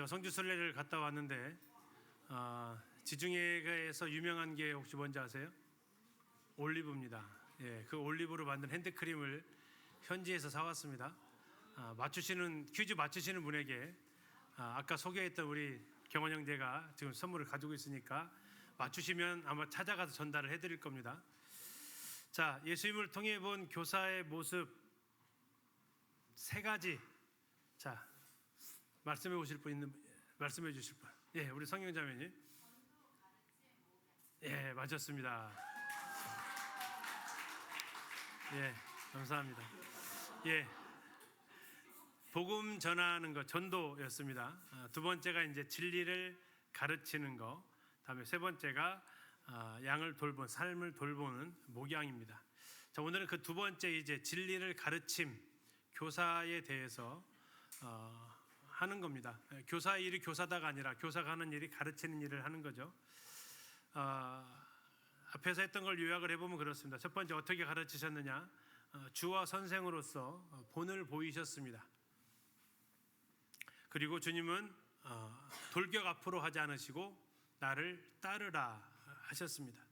성주순례를 갔다 왔는데 지중해에서 유명한 게 혹시 뭔지 아세요? 올리브입니다. 예, 그 올리브로 만든 핸드크림을 현지에서 사왔습니다. 퀴즈 맞추시는 분에게 아까 소개했던 우리 경원 형제가 지금 선물을 가지고 있으니까 맞추시면 아마 찾아가서 전달을 해드릴 겁니다. 자, 예수님을 통해 본 교사의 모습 세 가지. 자, 말씀해 주실 분. 예, 우리 성경자매님. 예, 맞았습니다. 예, 감사합니다. 예, 복음 전하는 것, 전도였습니다. 두 번째가 이제 진리를 가르치는 것, 다음에 세 번째가 양을 돌보는, 삶을 돌보는 목양입니다. 자, 오늘은 그 두 번째 이제 진리를 가르침, 교사에 대해서 하는 겁니다. 교사의 일이 교사다가 아니라 교사가 하는 일이 가르치는 일을 하는 거죠. 앞에서 했던 걸 요약을 해보면 그렇습니다. 첫 번째, 어떻게 가르치셨느냐? 주와 선생으로서 본을 보이셨습니다. 그리고 주님은 돌격 앞으로 하지 않으시고 나를 따르라 하셨습니다.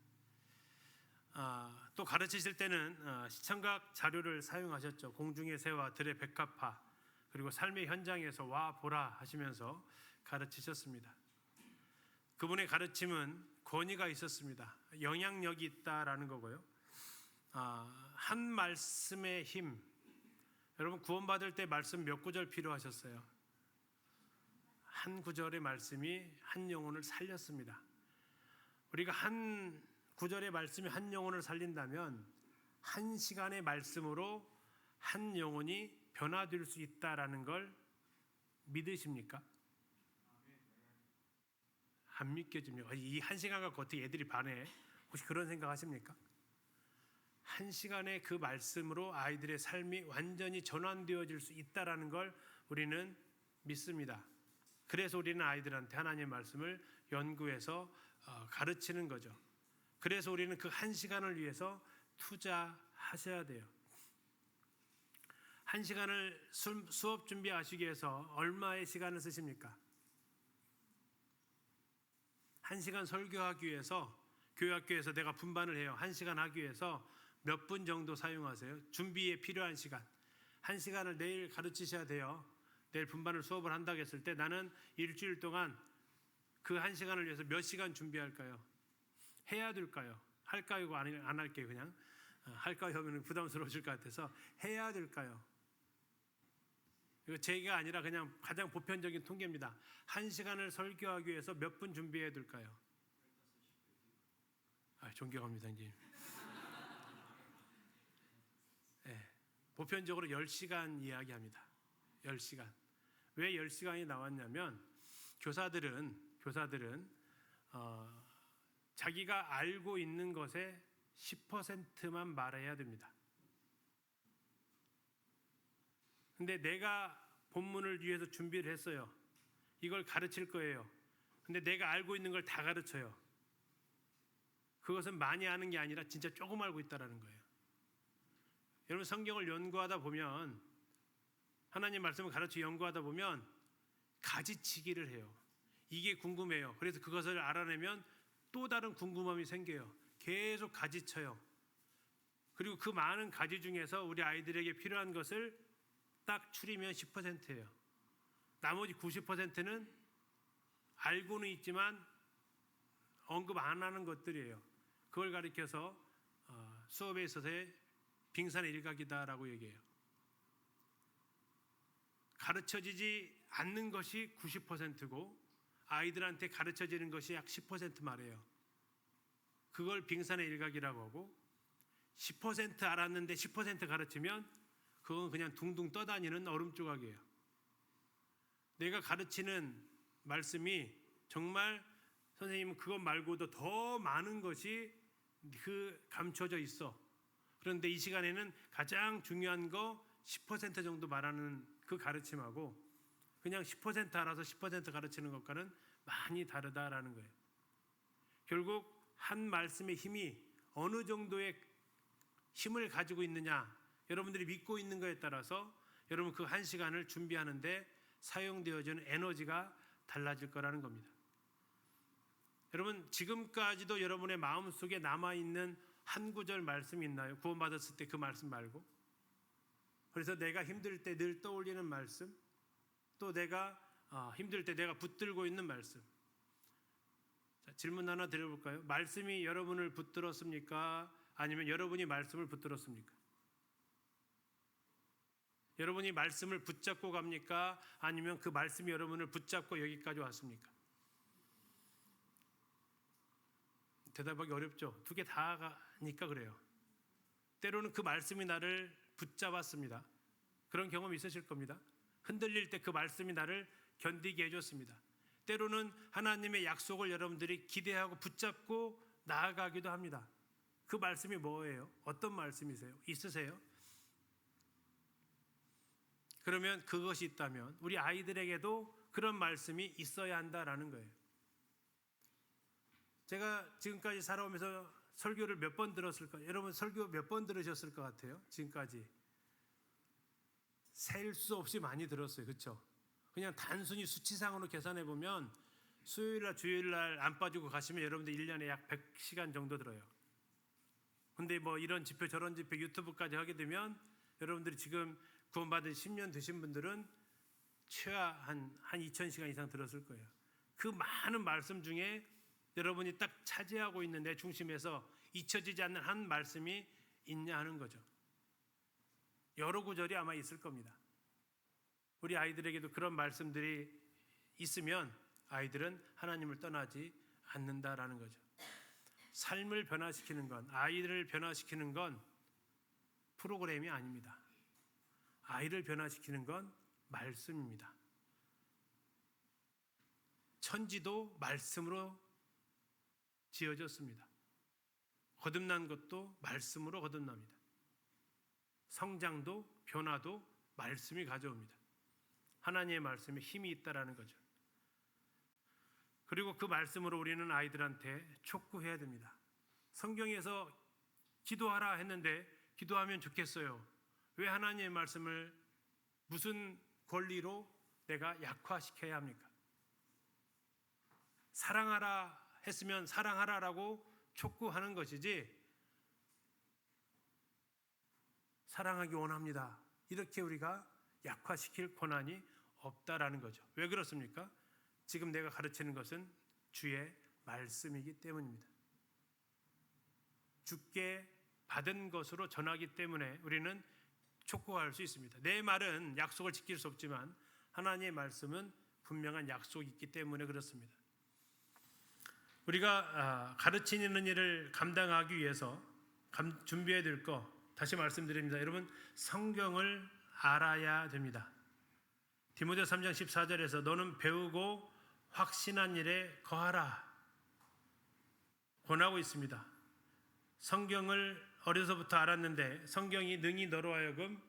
또 가르치실 때는 시청각 자료를 사용하셨죠. 공중의 새와 들의 백합화, 그리고 삶의 현장에서 와 보라 하시면서 가르치셨습니다. 그분의 가르침은 권위가 있었습니다. 영향력이 있다라는 거고요. 한 말씀의 힘. 여러분, 구원받을 때 말씀 몇 구절 필요하셨어요? 한 구절의 말씀이 한 영혼을 살렸습니다. 우리가 한 구절의 말씀이 한 영혼을 살린다면 한 시간의 말씀으로 한 영혼이 변화될 수 있다라는 걸 믿으십니까? 안 믿겨집니까? 이 한 시간 갖고 어떻게 애들이 반해? 혹시 그런 생각 하십니까? 한 시간의 그 말씀으로 아이들의 삶이 완전히 전환되어질 수 있다라는 걸 우리는 믿습니다. 그래서 우리는 아이들한테 하나님의 말씀을 연구해서 가르치는 거죠. 그래서 우리는 그 한 시간을 위해서 투자하셔야 돼요. 한 시간을 수업 준비하시기 위해서 얼마의 시간을 쓰십니까? 한 시간 설교하기 위해서 교회학교에서 내가 분반을 해요. 한 시간 하기 위해서 몇 분 정도 사용하세요? 준비에 필요한 시간. 한 시간을 내일 가르치셔야 돼요. 내일 분반을 수업을 한다고 했을 때 나는 일주일 동안 그 한 시간을 위해서 몇 시간 준비할까요? 해야 될까요? 할까요? 안 할게요. 그냥 할까요? 하면 부담스러우실 것 같아서 해야 될까요? 이거 제가 아니라 그냥 가장 보편적인 통계입니다. 한 시간을 설교하기 위해서 몇 분 준비해야 될까요? 존경합니다, 이제. 네, 보편적으로 10시간 이야기합니다. 10시간. 왜 10시간이 나왔냐면 교사들은 자기가 알고 있는 것의 10%만 말해야 됩니다. 근데 내가 본문을 위해서 준비를 했어요. 이걸 가르칠 거예요. 근데 내가 알고 있는 걸 다 가르쳐요. 그것은 많이 아는 게 아니라 진짜 조금 알고 있다는 거예요. 여러분, 성경을 연구하다 보면, 하나님 말씀을 가르쳐 연구하다 보면 가지치기를 해요. 이게 궁금해요. 그래서 그것을 알아내면 또 다른 궁금함이 생겨요. 계속 가지쳐요. 그리고 그 많은 가지 중에서 우리 아이들에게 필요한 것을 딱 추리면 10%예요. 나머지 90%는 알고는 있지만 언급 안 하는 것들이에요. 그걸 가리켜서 수업에 있어서의 빙산의 일각이다라고 얘기해요. 가르쳐지지 않는 것이 90%고 아이들한테 가르쳐지는 것이 약 10% 말해요. 그걸 빙산의 일각이라고 하고, 10% 알았는데 10% 가르치면 그건 그냥 둥둥 떠다니는 얼음 조각이에요. 내가 가르치는 말씀이 정말 선생님은 그것 말고도 더 많은 것이 감춰져 있어. 그런데 이 시간에는 가장 중요한 거 10% 정도 말하는 그 가르침하고 그냥 10% 알아서 10% 가르치는 것과는 많이 다르다라는 거예요. 결국 한 말씀의 힘이 어느 정도의 힘을 가지고 있느냐, 여러분들이 믿고 있는 거에 따라서 여러분 그 한 시간을 준비하는데 사용되어지는 에너지가 달라질 거라는 겁니다. 여러분, 지금까지도 여러분의 마음속에 남아있는 한 구절 말씀이 있나요? 구원받았을 때 그 말씀 말고. 그래서 내가 힘들 때 늘 떠올리는 말씀, 또 내가 힘들 때 내가 붙들고 있는 말씀. 자, 질문 하나 드려볼까요? 말씀이 여러분을 붙들었습니까? 아니면 여러분이 말씀을 붙들었습니까? 여러분이 말씀을 붙잡고 갑니까? 아니면 그 말씀이 여러분을 붙잡고 여기까지 왔습니까? 대답하기 어렵죠. 두 개 다 가니까 그래요. 때로는 그 말씀이 나를 붙잡았습니다. 그런 경험 있으실 겁니다. 흔들릴 때 그 말씀이 나를 견디게 해줬습니다. 때로는 하나님의 약속을 여러분들이 기대하고 붙잡고 나아가기도 합니다. 그 말씀이 뭐예요? 어떤 말씀이세요? 있으세요? 그러면 그것이 있다면 우리 아이들에게도 그런 말씀이 있어야 한다라는 거예요. 제가 지금까지 살아오면서 설교를 몇 번 들었을까요? 여러분 설교 몇 번 들으셨을 것 같아요? 지금까지 셀 수 없이 많이 들었어요. 그렇죠? 그냥 단순히 수치상으로 계산해 보면 수요일날 주일날 안 빠지고 가시면 여러분들 1년에 약 100시간 정도 들어요. 근데 뭐 이런 집회 저런 집회 유튜브까지 하게 되면 여러분들이 지금 구원받은 10년 되신 분들은 최하 한 2000시간 이상 들었을 거예요. 그 많은 말씀 중에 여러분이 딱 차지하고 있는 내 중심에서 잊혀지지 않는 한 말씀이 있냐 하는 거죠. 여러 구절이 아마 있을 겁니다. 우리 아이들에게도 그런 말씀들이 있으면 아이들은 하나님을 떠나지 않는다라는 거죠. 삶을 변화시키는 건, 아이들을 변화시키는 건 프로그램이 아닙니다. 아이를 변화시키는 건 말씀입니다. 천지도 말씀으로 지어졌습니다. 거듭난 것도 말씀으로 거듭납니다. 성장도 변화도 말씀이 가져옵니다. 하나님의 말씀에 힘이 있다라는 거죠. 그리고 그 말씀으로 우리는 아이들한테 촉구해야 됩니다. 성경에서 기도하라 했는데 기도하면 좋겠어요. 왜 하나님의 말씀을 무슨 권리로 내가 약화시켜야 합니까? 사랑하라 했으면 사랑하라라고 촉구하는 것이지 사랑하기 원합니다. 이렇게 우리가 약화시킬 권한이 없다라는 거죠. 왜 그렇습니까? 지금 내가 가르치는 것은 주의 말씀이기 때문입니다. 주께 받은 것으로 전하기 때문에 우리는 촉구할 수 있습니다. 내 말은 약속을 지킬 수 없지만 하나님의 말씀은 분명한 약속이 있기 때문에 그렇습니다. 우리가 가르치는 일을 감당하기 위해서 준비해야 될 거 다시 말씀드립니다. 여러분 성경을 알아야 됩니다. 디모데 3장 14절에서 너는 배우고 확신한 일에 거하라 권하고 있습니다. 성경을 어려서부터 알았는데 성경이 능히 너로 하여금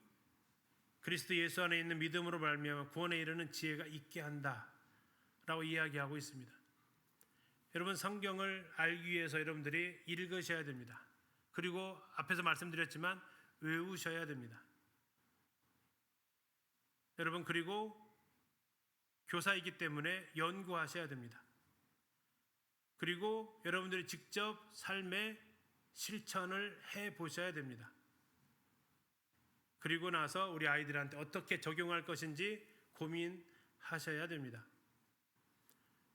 그리스도 예수 안에 있는 믿음으로 말미암아 구원에 이르는 지혜가 있게 한다라고 이야기하고 있습니다. 여러분 성경을 알기 위해서 여러분들이 읽으셔야 됩니다. 그리고 앞에서 말씀드렸지만 외우셔야 됩니다. 여러분 그리고 교사이기 때문에 연구하셔야 됩니다. 그리고 여러분들이 직접 삶에 실천을 해보셔야 됩니다. 그리고 나서 우리 아이들한테 어떻게 적용할 것인지 고민하셔야 됩니다.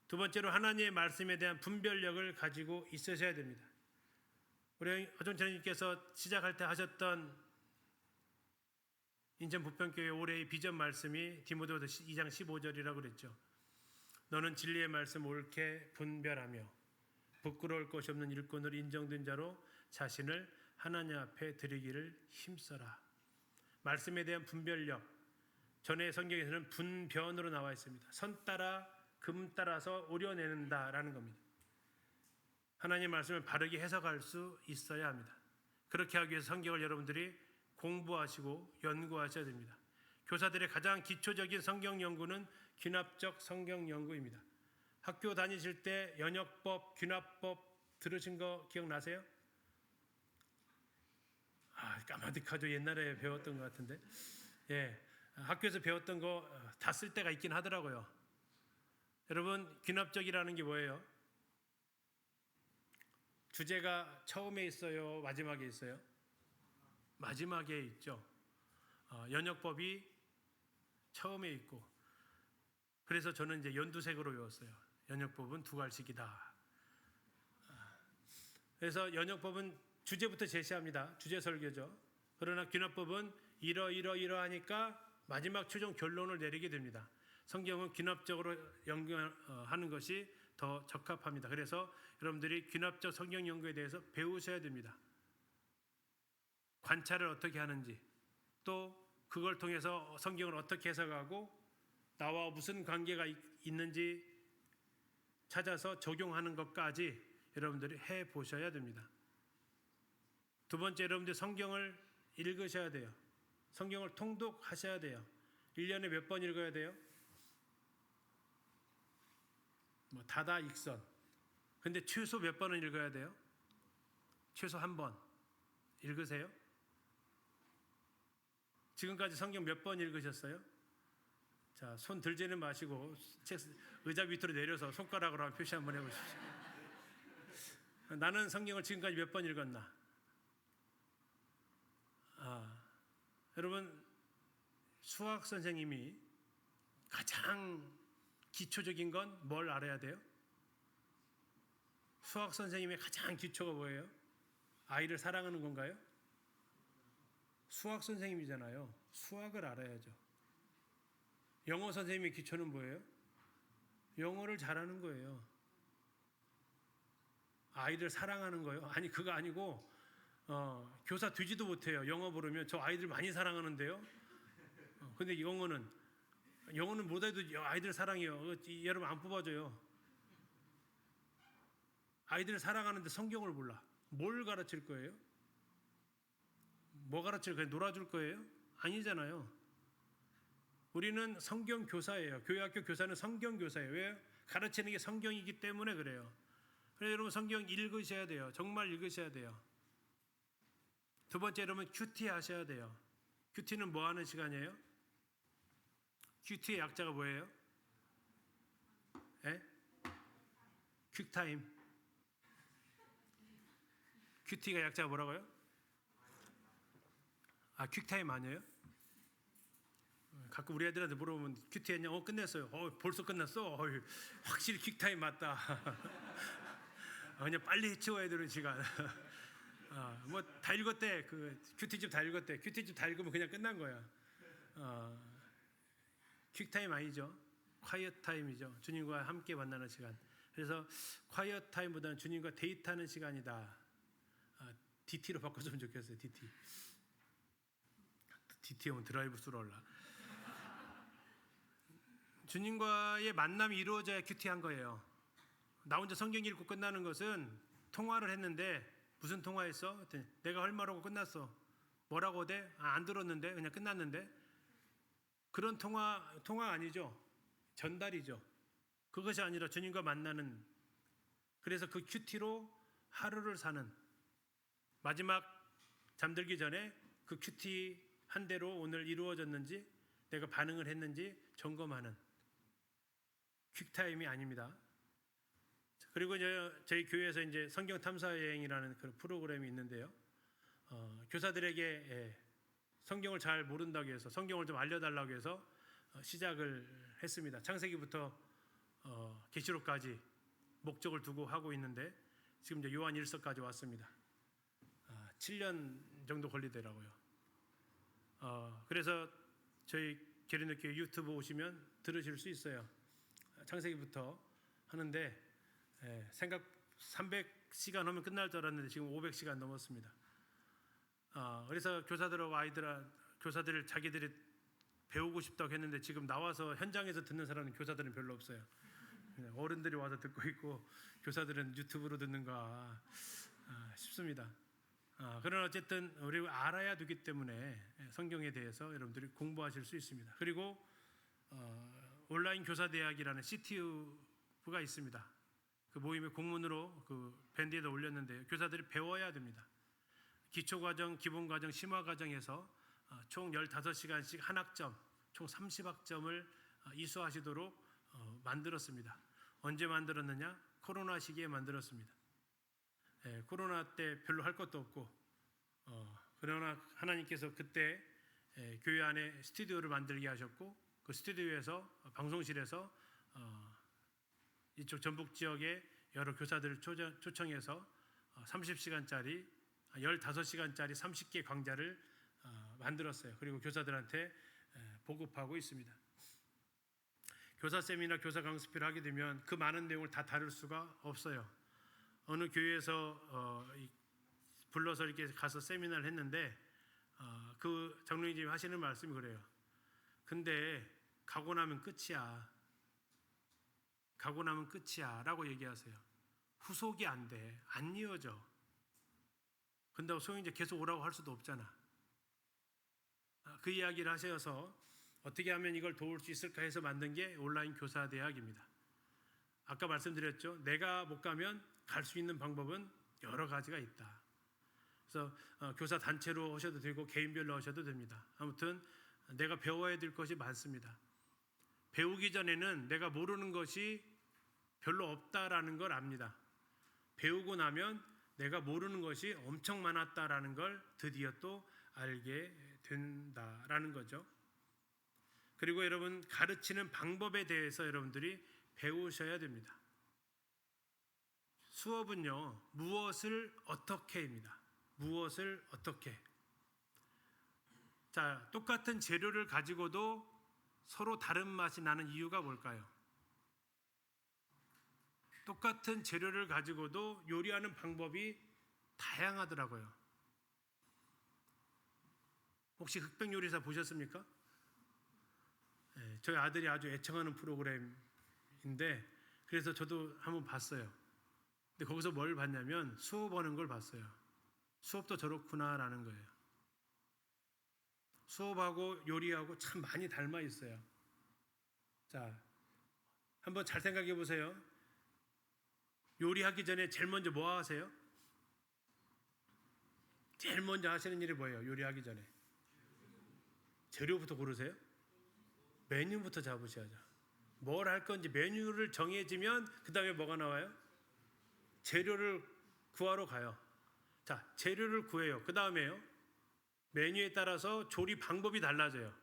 두 번째로 하나님의 말씀에 대한 분별력을 가지고 있으셔야 됩니다. 우리 허정찬님께서 시작할 때 하셨던 인천 부평교회 올해의 비전 말씀이 디모데후서 2장 15절이라고 그랬죠. 너는 진리의 말씀 옳게 분별하며 부끄러울 것이 없는 일꾼으로 인정된 자로 자신을 하나님 앞에 드리기를 힘써라. 말씀에 대한 분별력, 전에 성경에서는 분변으로 나와 있습니다. 선 따라 금 따라서 오려내는다라는 겁니다. 하나님의 말씀을 바르게 해석할 수 있어야 합니다. 그렇게 하기 위해서 성경을 여러분들이 공부하시고 연구하셔야 됩니다. 교사들의 가장 기초적인 성경 연구는 귀납적 성경 연구입니다. 학교 다니실 때 연역법, 귀납법 들으신 거 기억나세요? 까마득하죠. 옛날에 배웠던 것 같은데. 예, 학교에서 배웠던 거 다 쓸 때가 있긴 하더라고요. 여러분, 귀납적이라는 게 뭐예요? 주제가 처음에 있어요? 마지막에 있어요? 마지막에 있죠. 연역법이 처음에 있고, 그래서 저는 이제 연두색으로 외웠어요. 연역법은 두 갈씩이다. 그래서 연역법은 주제부터 제시합니다. 주제 설교죠. 그러나 귀납법은 이러하니까 마지막 최종 결론을 내리게 됩니다. 성경은 귀납적으로 연구하는 것이 더 적합합니다. 그래서 여러분들이 귀납적 성경 연구에 대해서 배우셔야 됩니다. 관찰을 어떻게 하는지, 또 그걸 통해서 성경을 어떻게 해석하고 나와 무슨 관계가 있는지 찾아서 적용하는 것까지 여러분들이 해 보셔야 됩니다. 두 번째, 여러분들 성경을 읽으셔야 돼요. 성경을 통독하셔야 돼요. 1년에 몇 번 읽어야 돼요? 다다익선. 근데 최소 몇 번은 읽어야 돼요? 최소 한 번. 읽으세요? 지금까지 성경 몇 번 읽으셨어요? 자, 손 들지는 마시고 의자 밑으로 내려서 손가락으로 한번 표시 한번 해보십시오. 나는 성경을 지금까지 몇 번 읽었나? 여러분, 수학 선생님이 가장 기초적인 건 뭘 알아야 돼요? 수학 선생님의 가장 기초가 뭐예요? 아이를 사랑하는 건가요? 수학 선생님이잖아요. 수학을 알아야죠. 영어 선생님의 기초는 뭐예요? 영어를 잘하는 거예요. 아이를 사랑하는 거예요? 아니, 그거 아니고 교사 되지도 못해요. 영어 부르면 저 아이들 많이 사랑하는데요. 근데 영어는 못해도 아이들 사랑해요. 여러분 안 뽑아줘요. 아이들 사랑하는데 성경을 몰라. 뭘 가르칠 거예요? 뭐 가르칠 거예요? 놀아줄 거예요? 아니잖아요. 우리는 성경 교사예요. 교회학교 교사는 성경 교사예요. 왜요? 가르치는 게 성경이기 때문에 그래요. 그래서 여러분 성경 읽으셔야 돼요. 정말 읽으셔야 돼요. 두 번째, 여러분 큐티 하셔야 돼요. 큐티는 뭐 하는 시간이에요? 큐티의 약자가 뭐예요? 퀵타임. 큐티가 약자가 뭐라고요? 퀵타임 아니에요? 가끔 우리 애들한테 물어보면 큐티 했냐? 끝냈어요. 벌써 끝났어? 확실히 퀵타임 맞다. 그냥 빨리 해치워야 되는 시간. 다 읽었대. 그 큐티집 다 읽었대. 큐티집 다 읽으면 그냥 끝난 거야. 퀵타임 아니죠. 콰이엇 타임이죠. 주님과 함께 만나는 시간. 그래서 콰이엇 타임보다는 주님과 데이트하는 시간이다. DT로 바꿔주면 좋겠어요. DT 오면 드라이브 스루 올라. 주님과의 만남이 이루어져야 큐티한 거예요. 나 혼자 성경 읽고 끝나는 것은 통화를 했는데 무슨 통화했어? 내가 할 말하고 끝났어. 뭐라고 돼? 안 들었는데 그냥 끝났는데. 그런 통화 아니죠. 전달이죠. 그것이 아니라 주님과 만나는, 그래서 그 큐티로 하루를 사는, 마지막 잠들기 전에 그 큐티 한 대로 오늘 이루어졌는지 내가 반응을 했는지 점검하는 퀵타임이 아닙니다. 그리고 저희 교회에서 이제 성경 탐사 여행이라는 그런 프로그램이 있는데요. 교사들에게 성경을 잘 모른다고 해서 성경을 좀 알려달라고 해서 시작을 했습니다. 창세기부터 계시록까지 목적을 두고 하고 있는데 지금 이제 요한 1서까지 왔습니다. 7년 정도 걸리더라고요. 그래서 저희 계련교회 유튜브 오시면 들으실 수 있어요. 창세기부터 하는데 생각 300시간 하면 끝날 줄 알았는데 지금 500시간 넘었습니다. 그래서 교사들하고 교사들을 자기들이 배우고 싶다고 했는데 지금 나와서 현장에서 듣는 사람은 교사들은 별로 없어요. 어른들이 와서 듣고 있고 교사들은 유튜브로 듣는가 싶습니다. 그러나 어쨌든 우리 알아야 되기 때문에 성경에 대해서 여러분들이 공부하실 수 있습니다. 그리고 온라인 교사대학이라는 CTU가 있습니다. 그 모임의 공문으로 그 밴드에다 올렸는데 교사들이 배워야 됩니다. 기초과정, 기본과정, 심화과정에서 총 15시간씩 한 학점, 총 30학점을 이수하시도록 만들었습니다. 언제 만들었느냐? 코로나 시기에 만들었습니다. 코로나 때 별로 할 것도 없고 그러나 하나님께서 그때 교회 안에 스튜디오를 만들게 하셨고 그 스튜디오에서 방송실에서 이쪽 전북 지역의 여러 교사들을 초청해서 30시간짜리 15시간짜리 30개 강좌를 만들었어요. 그리고 교사들한테 보급하고 있습니다. 교사 세미나, 교사 강습회를 하게 되면 그 많은 내용을 다 다룰 수가 없어요. 어느 교회에서 불러서 이렇게 가서 세미나를 했는데 그 장로님이 하시는 말씀이 그래요. 근데 가고 나면 끝이야. 가고 나면 끝이야 라고 얘기하세요. 후속이 안 돼. 안 이어져. 근데 소위 이제 계속 오라고 할 수도 없잖아. 그 이야기를 하셔서 어떻게 하면 이걸 도울 수 있을까 해서 만든 게 온라인 교사 대학입니다. 아까 말씀드렸죠. 내가 못 가면 갈 수 있는 방법은 여러 가지가 있다. 그래서 교사 단체로 하셔도 되고 개인별로 하셔도 됩니다. 아무튼 내가 배워야 될 것이 많습니다. 배우기 전에는 내가 모르는 것이 별로 없다라는 걸 압니다. 배우고 나면 내가 모르는 것이 엄청 많았다라는 걸 드디어 또 알게 된다라는 거죠. 그리고 여러분 가르치는 방법에 대해서 여러분들이 배우셔야 됩니다. 수업은요, 무엇을 어떻게입니다. 무엇을 어떻게. 자, 똑같은 재료를 가지고도 서로 다른 맛이 나는 이유가 뭘까요? 똑같은 재료를 가지고도 요리하는 방법이 다양하더라고요. 혹시 흑백 요리사 보셨습니까? 저희 아들이 아주 애청하는 프로그램인데 그래서 저도 한번 봤어요. 근데 거기서 뭘 봤냐면 수업하는 걸 봤어요. 수업도 저렇구나라는 거예요. 수업하고 요리하고 참 많이 닮아 있어요. 자, 한번 잘 생각해 보세요. 요리하기 전에 제일 먼저 뭐 하세요? 제일 먼저 하시는 일이 뭐예요? 요리하기 전에 재료부터 고르세요? 메뉴부터 잡으셔야죠. 뭘 할 건지 메뉴를 정해지면 그 다음에 뭐가 나와요? 재료를 구하러 가요. 자, 재료를 구해요. 그 다음에요, 메뉴에 따라서 조리 방법이 달라져요.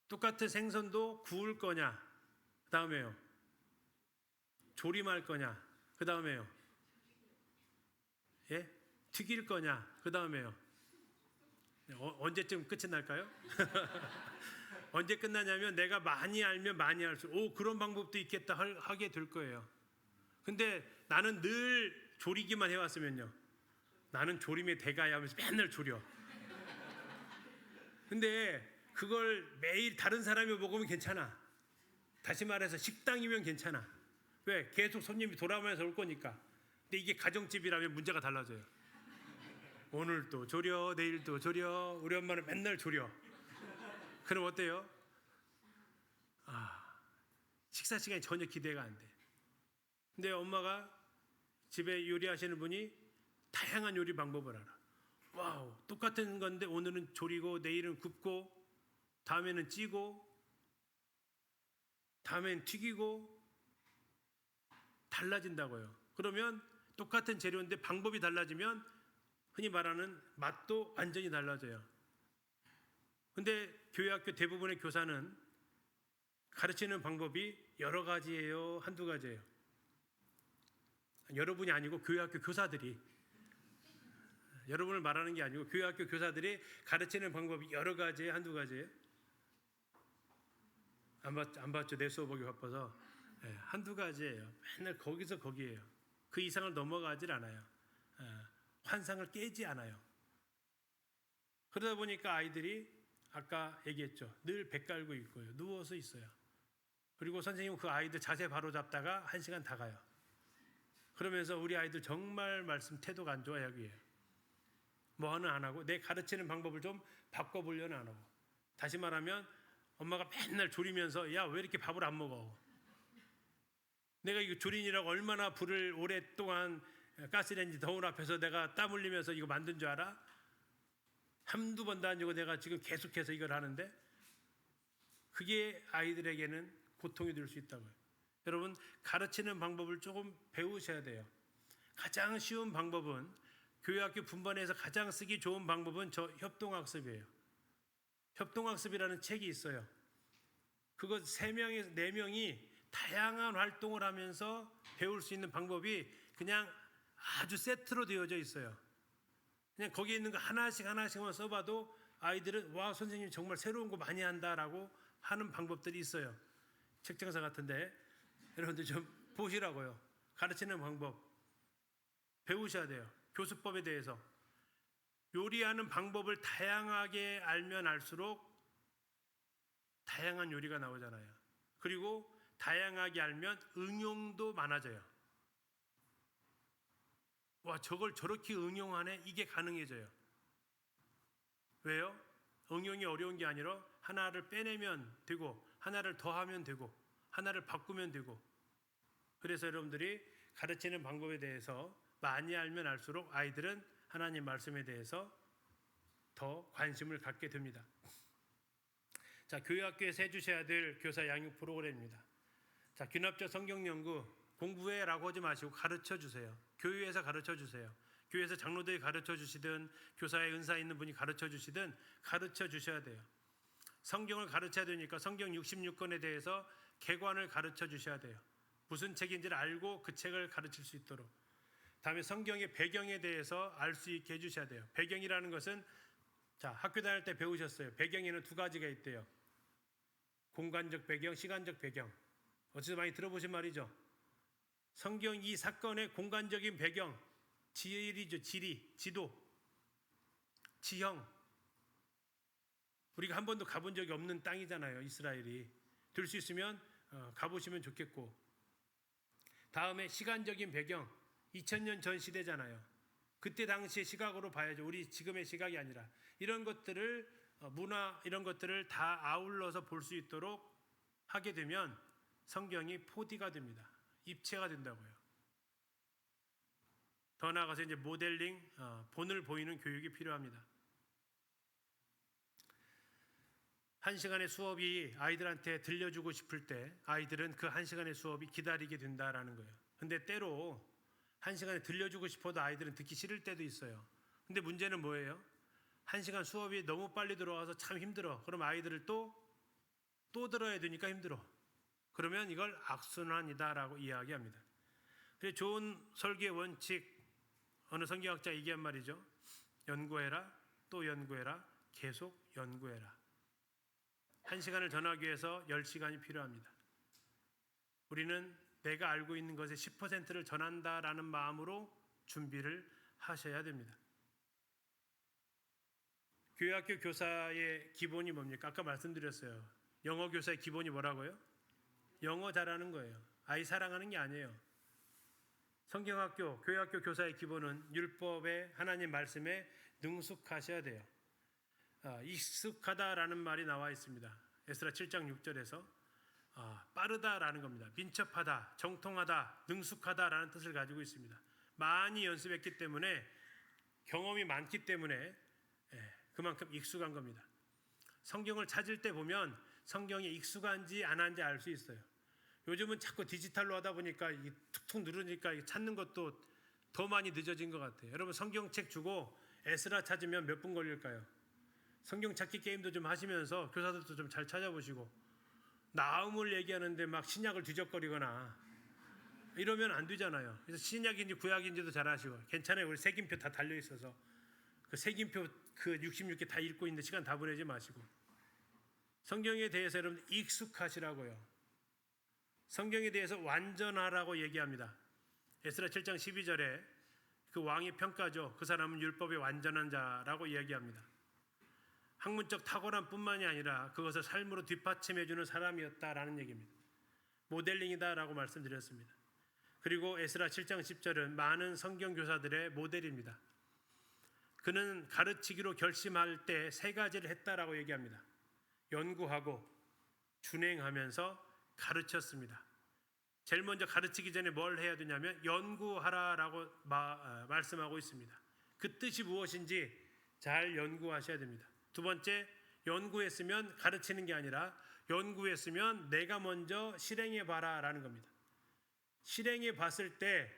똑같은 생선도 구울 거냐, 그 다음에요, 조림할 거냐, 그 다음에요, 튀길 거냐, 그 다음에요, 언제쯤 끝이 날까요? 언제 끝나냐면 내가 많이 알면 많이 할수록 그런 방법도 있겠다 하게 될 거예요. 근데 나는 늘 조리기만 해왔으면요, 나는 조림의 대가야 하면서 맨날 조려. 근데 그걸 매일 다른 사람이 먹으면 괜찮아. 다시 말해서 식당이면 괜찮아. 왜? 계속 손님이 돌아오면서 올 거니까. 근데 이게 가정집이라면 문제가 달라져요. 오늘도 조려, 내일도 조려. 우리 엄마는 맨날 조려. 그럼 어때요? 식사 시간이 전혀 기대가 안 돼. 근데 엄마가 집에 요리하시는 분이 다양한 요리 방법을 알아. 와우, 똑같은 건데 오늘은 조리고 내일은 굽고 다음에는 찌고 다음엔 튀기고 달라진다고요. 그러면 똑같은 재료인데 방법이 달라지면 흔히 말하는 맛도 완전히 달라져요. 근데 교회 학교 대부분의 교사는 가르치는 방법이 여러 가지예요, 한두 가지예요. 여러분이 아니고 교회 학교 교사들이, 여러분을 말하는 게 아니고 교회 학교 교사들이 가르치는 방법이 여러 가지예요, 한두 가지예요? 안 봤죠? 내 수업 보기 바빠서. 한두 가지예요. 맨날 거기서 거기에요. 그 이상을 넘어가질 않아요. 환상을 깨지 않아요. 그러다 보니까 아이들이 아까 얘기했죠. 늘 배 깔고 있고요. 누워서 있어요. 그리고 선생님은 그 아이들 자세 바로 잡다가 1시간 다 가요. 그러면서 우리 아이들 정말 말씀 태도가 안 좋아요. 여기에요. 뭐는 안 하고 내 가르치는 방법을 좀 바꿔보려는 안 하고, 다시 말하면 엄마가 맨날 졸이면서 야, 왜 이렇게 밥을 안 먹어? 내가 이거 조린이라고 얼마나 불을 오랫동안 가스레인지 더운 앞에서 내가 땀 흘리면서 이거 만든 줄 알아? 한두 번도 아니고 내가 지금 계속해서 이걸 하는데, 그게 아이들에게는 고통이 될 수 있다고요. 여러분, 가르치는 방법을 조금 배우셔야 돼요. 가장 쉬운 방법은, 교회학교 분반에서 가장 쓰기 좋은 방법은 저 협동학습이에요. 협동학습이라는 책이 있어요. 그거 3명에서 4명이 다양한 활동을 하면서 배울 수 있는 방법이 그냥 아주 세트로 되어져 있어요. 그냥 거기에 있는 거 하나씩만 써봐도 아이들은 와, 선생님 정말 새로운 거 많이 한다라고 하는 방법들이 있어요. 책장사 같은데 여러분들 좀 보시라고요. 가르치는 방법 배우셔야 돼요. 교수법에 대해서. 요리하는 방법을 다양하게 알면 알수록 다양한 요리가 나오잖아요. 그리고 다양하게 알면 응용도 많아져요. 와, 저걸 저렇게 응용하네? 이게 가능해져요. 왜요? 응용이 어려운 게 아니라 하나를 빼내면 되고, 하나를 더하면 되고, 하나를 바꾸면 되고. 그래서 여러분들이 가르치는 방법에 대해서 많이 알면 알수록 아이들은 하나님 말씀에 대해서 더 관심을 갖게 됩니다. 자, 교회학교에서 해주셔야 될 교사 양육 프로그램입니다. 자, 귀납적 성경 연구 공부해라고 하지 마시고 가르쳐 주세요. 교회에서 가르쳐 주세요. 교회에서 장로들이 가르쳐 주시든 교사의 은사 있는 분이 가르쳐 주시든 가르쳐 주셔야 돼요. 성경을 가르쳐야 되니까 성경 66권에 대해서 개관을 가르쳐 주셔야 돼요. 무슨 책인지를 알고 그 책을 가르칠 수 있도록. 다음에 성경의 배경에 대해서 알 수 있게 해주셔야 돼요. 배경이라는 것은, 자, 학교 다닐 때 배우셨어요. 배경에는 2가지가 있대요. 공간적 배경, 시간적 배경. 어디서 많이 들어보신 말이죠. 성경 이 사건의 공간적인 배경, 지리죠. 지도, 지형. 우리가 한 번도 가본 적이 없는 땅이잖아요. 이스라엘이. 될 수 있으면 가보시면 좋겠고. 다음에 시간적인 배경, 2000년 전 시대잖아요. 그때 당시의 시각으로 봐야죠. 우리 지금의 시각이 아니라. 이런 것들을, 문화 이런 것들을 다 아울러서 볼 수 있도록 하게 되면 성경이 4D가 됩니다. 입체가 된다고요. 더 나아가서 이제 모델링, 본을 보이는 교육이 필요합니다. 1시간의 수업이 아이들한테 들려주고 싶을 때 아이들은 그 1시간의 수업이 기다리게 된다라는 거예요. 근데 때로 1시간에 들려주고 싶어도 아이들은 듣기 싫을 때도 있어요. 근데 문제는 뭐예요? 1시간 수업이 너무 빨리 들어와서 참 힘들어. 그럼 아이들을 또 들어야 되니까 힘들어. 그러면 이걸 악순환이다라고 이야기합니다. 그래서 좋은 설계의 원칙, 어느 성경학자 얘기한 말이죠. 연구해라, 또 연구해라, 계속 연구해라. 1시간을 전하기 위해서 10시간이 필요합니다. 우리는 내가 알고 있는 것의 10%를 전한다라는 마음으로 준비를 하셔야 됩니다. 교회학교 교사의 기본이 뭡니까? 아까 말씀드렸어요. 영어 교사의 기본이 뭐라고요? 영어 잘하는 거예요. 아이 사랑하는 게 아니에요. 성경학교, 교회학교 교사의 기본은 율법의 하나님 말씀에 능숙하셔야 돼요. 익숙하다라는 말이 나와 있습니다. 에스라 7장 6절에서 빠르다라는 겁니다. 민첩하다, 정통하다, 능숙하다라는 뜻을 가지고 있습니다. 많이 연습했기 때문에, 경험이 많기 때문에 그만큼 익숙한 겁니다. 성경을 찾을 때 보면 성경이 익숙한지 안 한지 알 수 있어요. 요즘은 자꾸 디지털로 하다 보니까 툭툭 누르니까 찾는 것도 더 많이 늦어진 것 같아요. 여러분, 성경책 주고 에스라 찾으면 몇 분 걸릴까요? 성경 찾기 게임도 좀 하시면서 교사들도 좀 잘 찾아보시고, 나음을 얘기하는데 막 신약을 뒤적거리거나 이러면 안 되잖아요. 그래서 신약인지 구약인지도 잘 아시고, 괜찮아요. 우리 색임표 다 달려 있어서 그 색임표 그 66개 다 읽고 있는데 시간 다 보내지 마시고 성경에 대해서 여러분 익숙하시라고요. 성경에 대해서 완전하라고 얘기합니다. 에스라 7장 12절에 그 왕이 평가죠. 그 사람은 율법에 완전한 자라고 이야기합니다. 학문적 탁월함 뿐만이 아니라 그것을 삶으로 뒷받침해주는 사람이었다라는 얘기입니다. 모델링이다라고 말씀드렸습니다. 그리고 에스라 7장 10절은 많은 성경 교사들의 모델입니다. 그는 가르치기로 결심할 때 3가지를 했다라고 얘기합니다. 연구하고 준행하면서 가르쳤습니다. 제일 먼저 가르치기 전에 뭘 해야 되냐면 연구하라라고 말씀하고 있습니다. 그 뜻이 무엇인지 잘 연구하셔야 됩니다. 두 번째, 연구했으면 가르치는 게 아니라 연구했으면 내가 먼저 실행해 봐라라는 겁니다. 실행해 봤을 때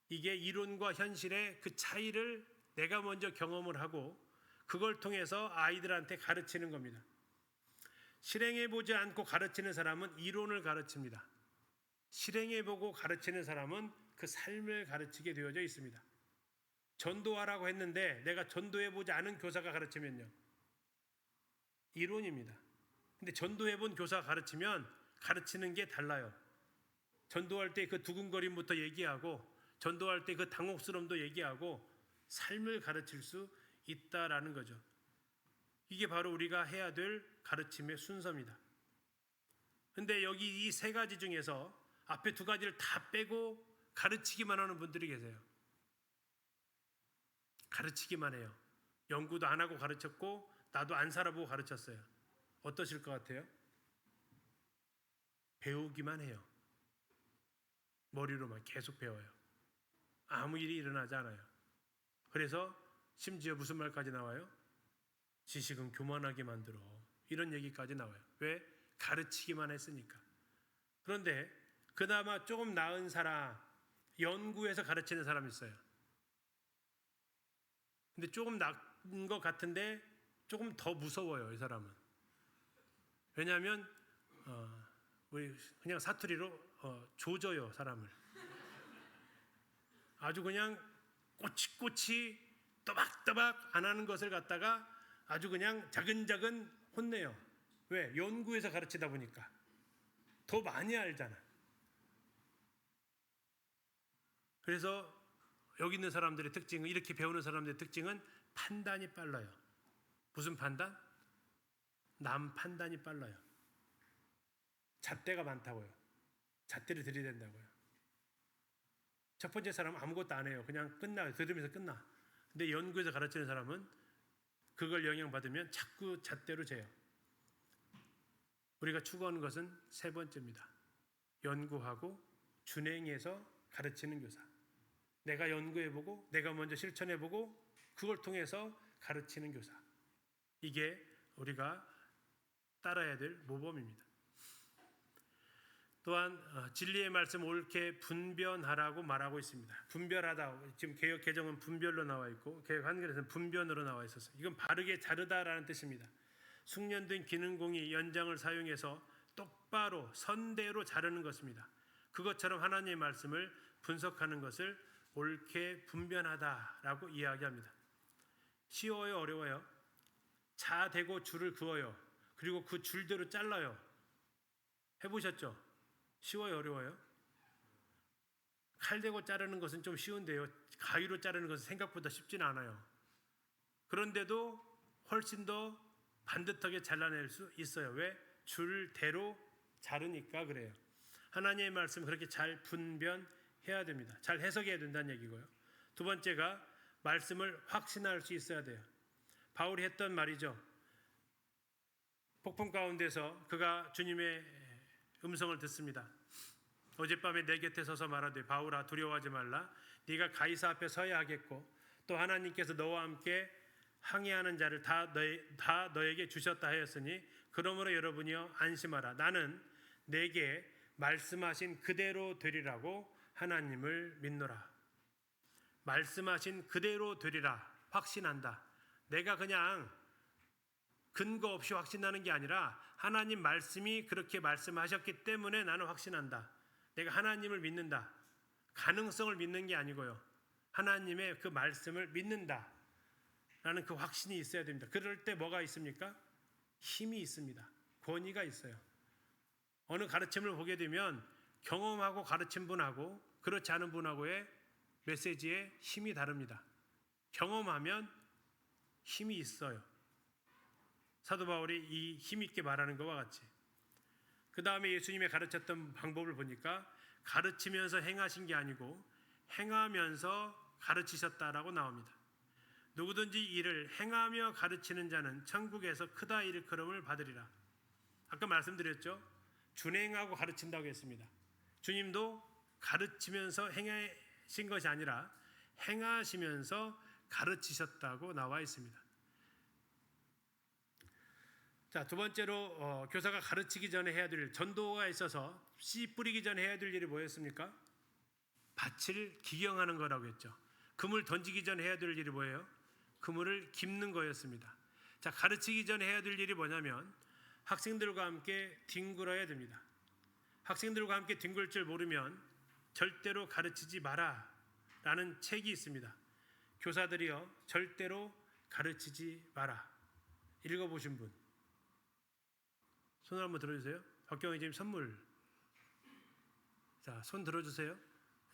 이게 이론과 현실의 그 차이를 내가 먼저 경험을 하고 그걸 통해서 아이들한테 가르치는 겁니다. 실행해 보지 않고 가르치는 사람은 이론을 가르칩니다. 실행해 보고 가르치는 사람은 그 삶을 가르치게 되어져 있습니다. 전도하라고 했는데 내가 전도해 보지 않은 교사가 가르치면요, 이론입니다. 근데 전도해 본 교사가 가르치면 가르치는 게 달라요. 전도할 때 그 두근거림부터 얘기하고 전도할 때 그 당혹스러움도 얘기하고 삶을 가르칠 수 있다라는 거죠. 이게 바로 우리가 해야 될 가르침의 순서입니다. 근데 여기 이 세 가지 중에서 앞에 두 가지를 다 빼고 가르치기만 하는 분들이 계세요. 가르치기만 해요. 연구도 안 하고 가르쳤고 나도 안 살아보고 가르쳤어요. 어떠실 것 같아요? 배우기만 해요. 머리로만 계속 배워요. 아무 일이 일어나지 않아요. 그래서 심지어 무슨 말까지 나와요? 지식은 교만하게 만들어. 이런 얘기까지 나와요. 왜? 가르치기만 했으니까. 그런데 그나마 조금 나은 사람, 연구해서 가르치는 사람이 있어요. 근데 조금 나은 것 같은데 조금 더 무서워요, 이 사람은. 왜냐하면 우리 그냥 사투리로 조져요, 사람을. 아주 그냥 꼬치꼬치 또박또박 안 하는 것을 갖다가 아주 그냥 자근자근 혼내요. 왜? 연구해서 가르치다 보니까 더 많이 알잖아. 그래서 여기 있는 사람들의 특징은, 이렇게 배우는 사람들의 특징은 판단이 빨라요. 무슨 판단? 남 판단이 빨라요. 잣대가 많다고요. 잣대를 들이댄다고요. 첫 번째 사람은 아무것도 안 해요. 그냥 끝나요. 들으면서 끝나. 근데 연구에서 가르치는 사람은 그걸 영향받으면 자꾸 잣대로 재요. 우리가 추구하는 것은 세 번째입니다. 연구하고 준행해서 가르치는 교사. 내가 연구해보고 내가 먼저 실천해보고 그걸 통해서 가르치는 교사. 이게 우리가 따라야 될 모범입니다. 또한 진리의 말씀 옳게 분변하라고 말하고 있습니다. 분별하다, 지금 개역 개정은 분별로 나와 있고 개역 한글에서는 분변으로 나와 있었어요. 이건 바르게 자르다라는 뜻입니다. 숙련된 기능공이 연장을 사용해서 똑바로 선대로 자르는 것입니다. 그것처럼 하나님의 말씀을 분석하는 것을 옳게 분변하다라고 이야기합니다. 쉬워요, 어려워요? 자 대고 줄을 그어요. 그리고 그 줄대로 잘라요. 해보셨죠? 쉬워요, 어려워요? 칼 대고 자르는 것은 좀 쉬운데요, 가위로 자르는 것은 생각보다 쉽지는 않아요. 그런데도 훨씬 더 반듯하게 잘라낼 수 있어요. 왜? 줄대로 자르니까 그래요. 하나님의 말씀 그렇게 잘 분변해야 됩니다. 잘 해석해야 된다는 얘기고요. 두 번째가 말씀을 확신할 수 있어야 돼요. 바울이 했던 말이죠. 폭풍 가운데서 그가 주님의 음성을 듣습니다. 어젯밤에 내 곁에 서서 말하되 바울아 두려워하지 말라. 네가 가이사 앞에 서야 하겠고 또 하나님께서 너와 함께 항해하는 자를 다 너에게 주셨다 하였으니 그러므로 여러분이여 안심하라. 나는 내게 말씀하신 그대로 되리라고 하나님을 믿노라. 말씀하신 그대로 되리라. 확신한다. 내가 그냥 근거 없이 확신하는 게 아니라 하나님 말씀이 그렇게 말씀하셨기 때문에 나는 확신한다. 내가 하나님을 믿는다. 가능성을 믿는 게 아니고요. 하나님의 그 말씀을 믿는다 라는 그 확신이 있어야 됩니다. 그럴 때 뭐가 있습니까? 힘이 있습니다. 권위가 있어요. 어느 가르침을 보게 되면 경험하고 가르친 분하고 그렇지 않은 분하고의 메시지의 힘이 다릅니다. 경험하면 힘이 있어요. 사도 바울이 이 힘 있게 말하는 것과 같이. 그 다음에 예수님의 가르쳤던 방법을 보니까 가르치면서 행하신 게 아니고 행하면서 가르치셨다라고 나옵니다. 누구든지 이를 행하며 가르치는 자는 천국에서 크다 일컬음을 받으리라. 아까 말씀드렸죠. 준행하고 가르친다고 했습니다. 주님도 가르치면서 행하신 것이 아니라 행하시면서 가르치셨다고 나와 있습니다. 자, 두 번째로 교사가 가르치기 전에 해야 될 일, 전도가 있어서 씨 뿌리기 전에 해야 될 일이 뭐였습니까? 밭을 기경하는 거라고 했죠. 그물 던지기 전에 해야 될 일이 뭐예요? 그물을 깁는 거였습니다. 자, 가르치기 전에 해야 될 일이 뭐냐면 학생들과 함께 뒹굴어야 됩니다. 학생들과 함께 뒹굴 줄 모르면 절대로 가르치지 마라 라는 책이 있습니다. 교사들이여 절대로 가르치지 마라. 읽어보신 분 손을 한번 들어주세요. 박경희 선생님 선물. 자, 손 들어주세요.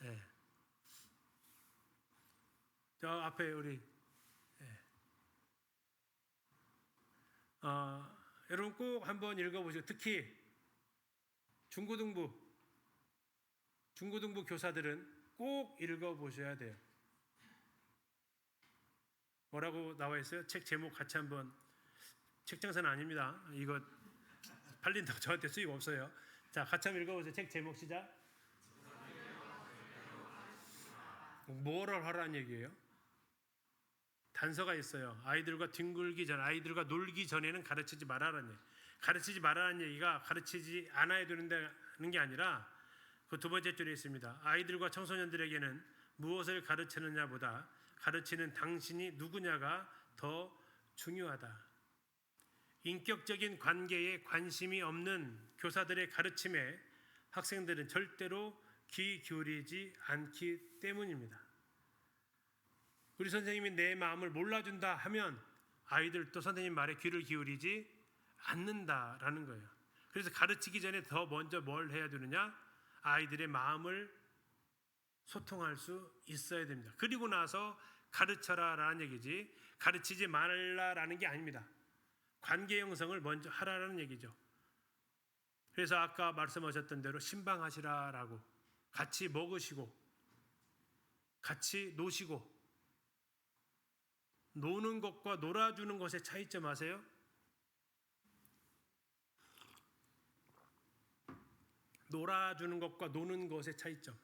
네. 저 앞에 우리 여러분 꼭 한번 읽어보시고, 특히 중고등부 교사들은 꼭 읽어보셔야 돼요. 뭐라고 나와 있어요? 책 제목 같이 한번. 책 장사는 아닙니다. 이거 팔린다고 저한테 수익 없어요. 자, 같이 한번 읽어보세요. 책 제목 시작. 뭐를 하라는 얘기예요? 단서가 있어요. 아이들과 뒹굴기 전, 아이들과 놀기 전에는 가르치지 말아라는 얘기. 가르치지 말아라는 얘기가 가르치지 않아야 되는 게 아니라 그 두 번째 줄에 있습니다. 아이들과 청소년들에게는 무엇을 가르치느냐보다 가르치는 당신이 누구냐가 더 중요하다. 인격적인 관계에 관심이 없는 교사들의 가르침에 학생들은 절대로 귀 기울이지 않기 때문입니다. 우리 선생님이 내 마음을 몰라준다 하면 아이들도 선생님 말에 귀를 기울이지 않는다라는 거예요. 그래서 가르치기 전에 더 먼저 뭘 해야 되느냐? 아이들의 마음을 소통할 수 있어야 됩니다. 그리고 나서 가르쳐라라는 얘기지 가르치지 말라라는 게 아닙니다. 관계 형성을 먼저 하라라는 얘기죠. 그래서 아까 말씀하셨던 대로 신방하시라라고, 같이 먹으시고 같이 노시고. 노는 것과 놀아주는 것의 차이점 아세요? 놀아주는 것과 노는 것의 차이점.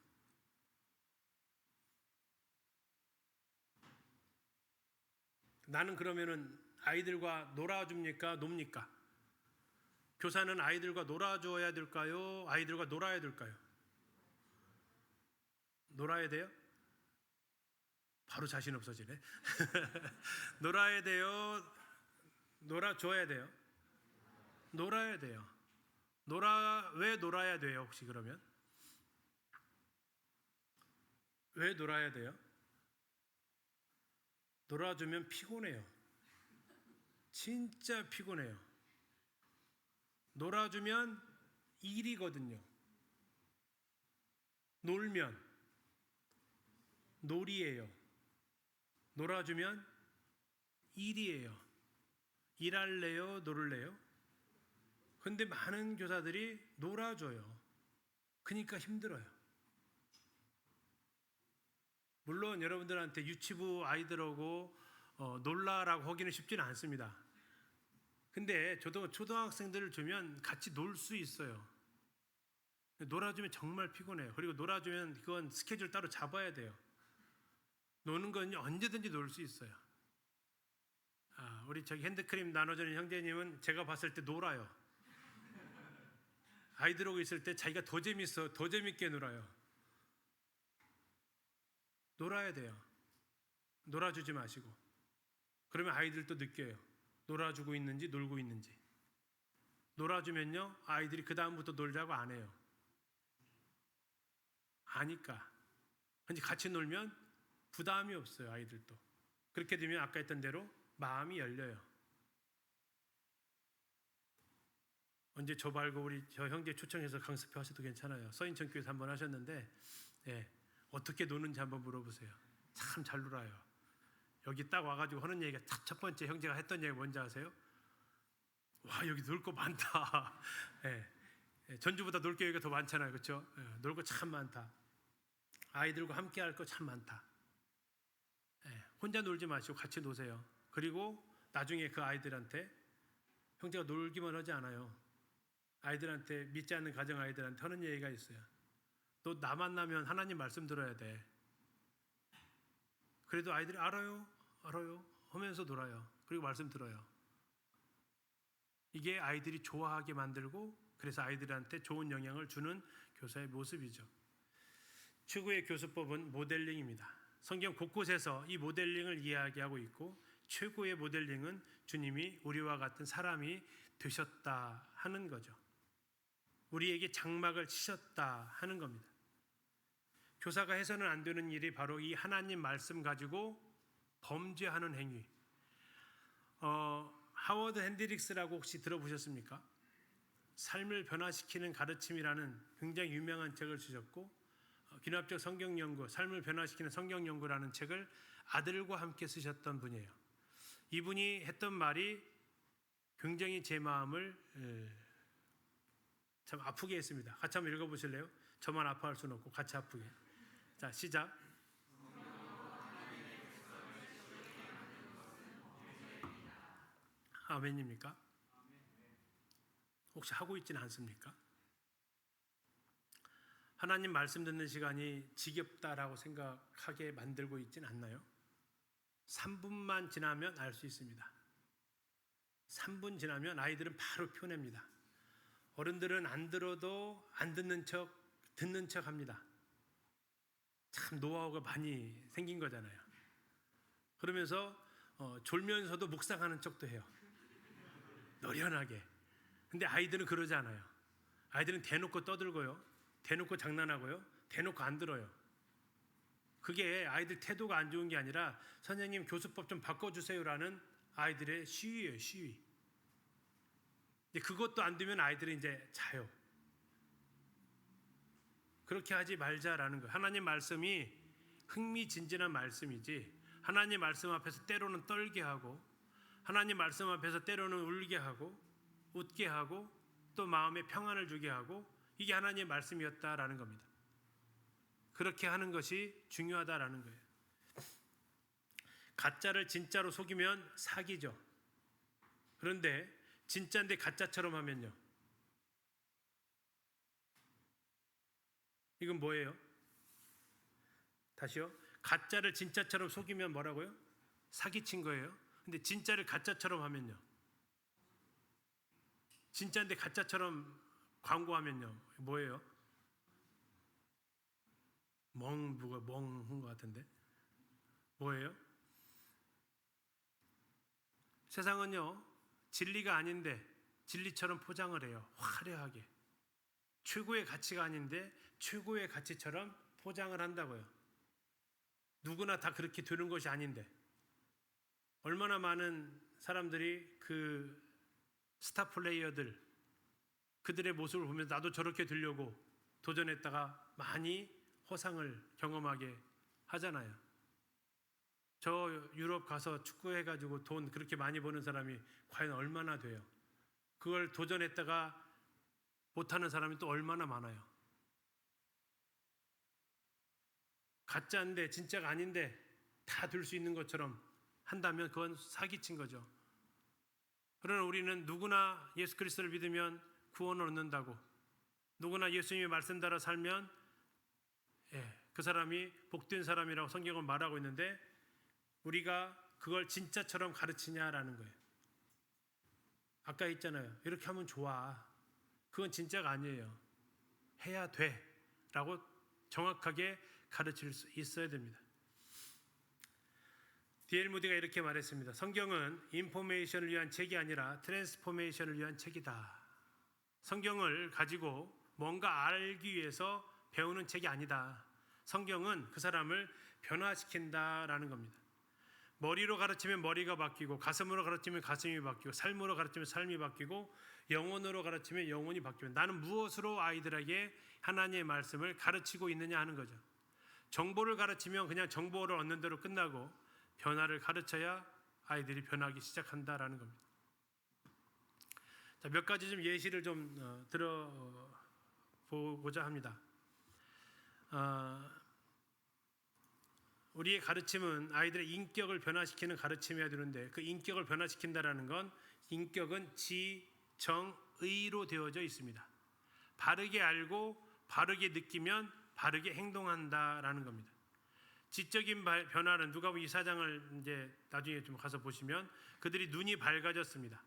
나는 그러면은 아이들과 놀아줍니까? 놉니까? 교사는 아이들과 놀아줘야 될까요? 아이들과 놀아야 될까요? 놀아야 돼요? 바로 자신 없어지네. 놀아야 돼요? 놀아줘야 돼요? 놀아야 돼요. 왜 놀아야 돼요? 혹시 그러면? 왜 놀아야 돼요? 놀아주면 피곤해요. 진짜 피곤해요. 놀아주면 일이거든요. 놀면 놀이예요. 놀아주면 일이에요. 일할래요? 놀을래요? 근데 많은 교사들이 놀아줘요. 그러니까 힘들어요. 물론 여러분들한테 유치부 아이들하고 놀라라고 하기는 쉽지는 않습니다. 근데 저도 초등학생들을 주면 같이 놀 수 있어요. 놀아주면 정말 피곤해요. 그리고 놀아주면 그건 스케줄 따로 잡아야 돼요. 노는 건 언제든지 놀 수 있어요. 우리 저기 핸드크림 나눠주는 형제님은 제가 봤을 때 놀아요. 아이들하고 있을 때 자기가 더 재밌게 놀아요. 놀아야 돼요. 놀아주지 마시고. 그러면 아이들도 느껴요. 놀아주고 있는지 놀고 있는지. 놀아주면요, 아이들이 그 다음부터 놀자고 안 해요. 아니까. 근데 같이 놀면 부담이 없어요, 아이들도. 그렇게 되면 아까 했던 대로 마음이 열려요. 언제 저 말고 저 형제 초청해서 강습회 하셔도 괜찮아요. 서인천교에서 한번 하셨는데, 어떻게 노는지 한번 물어보세요. 참 잘 놀아요. 여기 딱 와가지고 하는 얘기가 첫 번째 형제가 했던 얘기가 뭔지 아세요? 와, 여기 놀 거 많다. 전주보다 놀 게 여기가 더 많잖아요. 그렇죠? 놀 거 참 많다. 아이들과 함께 할 거 참 많다. 혼자 놀지 마시고 같이 노세요. 그리고 나중에 그 아이들한테, 형제가 놀기만 하지 않아요. 아이들한테, 믿지 않는 가정 아이들한테 하는 얘기가 있어요. 너 나 만나면 하나님 말씀 들어야 돼. 그래도 아이들이 알아요 하면서 놀아요. 그리고 말씀 들어요. 이게 아이들이 좋아하게 만들고 그래서 아이들한테 좋은 영향을 주는 교사의 모습이죠. 최고의 교수법은 모델링입니다. 성경 곳곳에서 이 모델링을 이야기하고 있고 최고의 모델링은 주님이 우리와 같은 사람이 되셨다 하는 거죠. 우리에게 장막을 치셨다 하는 겁니다. 교사가 해서는 안 되는 일이 바로 이 하나님 말씀 가지고 범죄하는 행위. 하워드 핸드릭스라고 혹시 들어보셨습니까? 삶을 변화시키는 가르침이라는 굉장히 유명한 책을 쓰셨고 기납적 성경연구, 삶을 변화시키는 성경연구라는 책을 아들과 함께 쓰셨던 분이에요. 이분이 했던 말이 굉장히 제 마음을 참 아프게 했습니다. 같이 한번 읽어보실래요? 저만 아파할 수는 없고 같이 아프게. 자, 시작. 아멘입니까? 혹시 하고 있지는 않습니까? 하나님 말씀 듣는 시간이 지겹다라고 생각하게 만들고 있지는 않나요? 3분만 지나면 알 수 있습니다. 3분 지나면 아이들은 바로 표냅니다. 어른들은 안 들어도 안 듣는 척 합니다. 참 노하우가 많이 생긴 거잖아요. 그러면서 졸면서도 묵상하는 척도 해요. 노련하게. 근데 아이들은 그러지 않아요. 아이들은 대놓고 떠들고요. 대놓고 장난하고요. 대놓고 안 들어요. 그게 아이들 태도가 안 좋은 게 아니라 선생님 교수법 좀 바꿔주세요라는 아이들의 시위예요. 시위. 근데 그것도 안 되면 아이들은 이제 자요. 그렇게 하지 말자라는 거예요. 하나님 말씀이 흥미진진한 말씀이지 하나님 말씀 앞에서 때로는 떨게 하고 하나님 말씀 앞에서 때로는 울게 하고 웃게 하고 또 마음에 평안을 주게 하고 이게 하나님의 말씀이었다라는 겁니다. 그렇게 하는 것이 중요하다라는 거예요. 가짜를 진짜로 속이면 사기죠. 그런데 진짜인데 가짜처럼 하면요. 이건 뭐예요? 다시요. 가짜를 진짜처럼 속이면 뭐라고요? 사기친 거예요. 근데 진짜를 가짜처럼 하면요. 진짜인데 가짜처럼 광고하면요. 뭐예요? 멍한 것 같은데. 뭐예요? 세상은요. 진리가 아닌데 진리처럼 포장을 해요. 화려하게. 최고의 가치가 아닌데 최고의 가치처럼 포장을 한다고요. 누구나 다 그렇게 되는 것이 아닌데 얼마나 많은 사람들이 그 스타 플레이어들 그들의 모습을 보면서 나도 저렇게 되려고 도전했다가 많이 허상을 경험하게 하잖아요. 저 유럽 가서 축구해가지고 돈 그렇게 많이 버는 사람이 과연 얼마나 돼요? 그걸 도전했다가 못하는 사람이 또 얼마나 많아요? 가짜인데 진짜가 아닌데 다 될 수 있는 것처럼 한다면 그건 사기친 거죠. 그러나 우리는 누구나 예수 그리스도를 믿으면 구원을 얻는다고 누구나 예수님의 말씀 따라 살면 그 사람이 복된 사람이라고 성경은 말하고 있는데 우리가 그걸 진짜처럼 가르치냐라는 거예요. 아까 했잖아요. 이렇게 하면 좋아. 그건 진짜가 아니에요. 해야 돼 라고 정확하게 가르칠 수 있어야 됩니다. D.L. 무디가 이렇게 말했습니다. 성경은 인포메이션을 위한 책이 아니라 트랜스포메이션을 위한 책이다. 성경을 가지고 뭔가 알기 위해서 배우는 책이 아니다. 성경은 그 사람을 변화시킨다라는 겁니다. 머리로 가르치면 머리가 바뀌고 가슴으로 가르치면 가슴이 바뀌고 삶으로 가르치면 삶이 바뀌고 영혼으로 가르치면 영혼이 바뀌면 나는 무엇으로 아이들에게 하나님의 말씀을 가르치고 있느냐 하는 거죠. 정보를 가르치면 그냥 정보를 얻는 대로 끝나고 변화를 가르쳐야 아이들이 변하기 시작한다라는 겁니다. 자, 몇 가지 좀 예시를 좀 들어보고자 합니다. 우리의 가르침은 아이들의 인격을 변화시키는 가르침이어야 되는데 그 인격을 변화시킨다라는 건 인격은 지, 정, 의로 되어져 있습니다. 바르게 알고 바르게 느끼면 바르게 행동한다라는 겁니다. 지적인 변화는 누가복음 2사장을 이제 나중에 좀 가서 보시면 그들이 눈이 밝아졌습니다.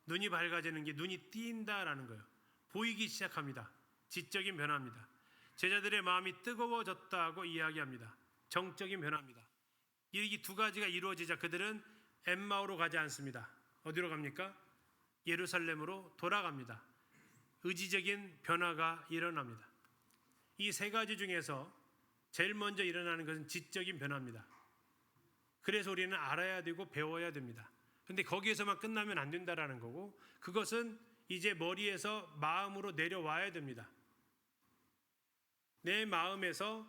눈이 밝아지는 게 눈이 띈다라는 거예요. 보이기 시작합니다. 지적인 변화입니다. 제자들의 마음이 뜨거워졌다고 이야기합니다. 정적인 변화입니다. 이 두 가지가 이루어지자 그들은 엠마오로 가지 않습니다. 어디로 갑니까? 예루살렘으로 돌아갑니다. 의지적인 변화가 일어납니다. 이 세 가지 중에서 제일 먼저 일어나는 것은 지적인 변화입니다. 그래서 우리는 알아야 되고 배워야 됩니다. 근데 거기에서만 끝나면 안 된다라는 거고, 그것은 이제 머리에서 마음으로 내려와야 됩니다. 내 마음에서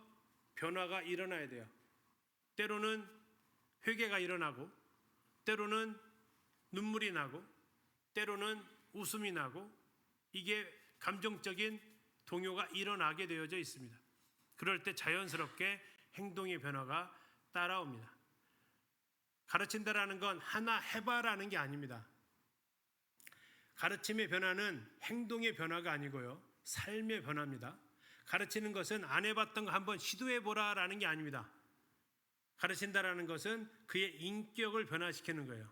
변화가 일어나야 돼요. 때로는 회개가 일어나고, 때로는 눈물이 나고, 때로는 웃음이 나고, 이게 감정적인 동요가 일어나게 되어져 있습니다. 그럴 때 자연스럽게 행동의 변화가 따라옵니다. 가르친다라는 건 하나 해봐라는 게 아닙니다. 가르침의 변화는 행동의 변화가 아니고요, 삶의 변화입니다. 가르치는 것은 안 해봤던 거 한번 시도해보라라는 게 아닙니다. 가르친다라는 것은 그의 인격을 변화시키는 거예요.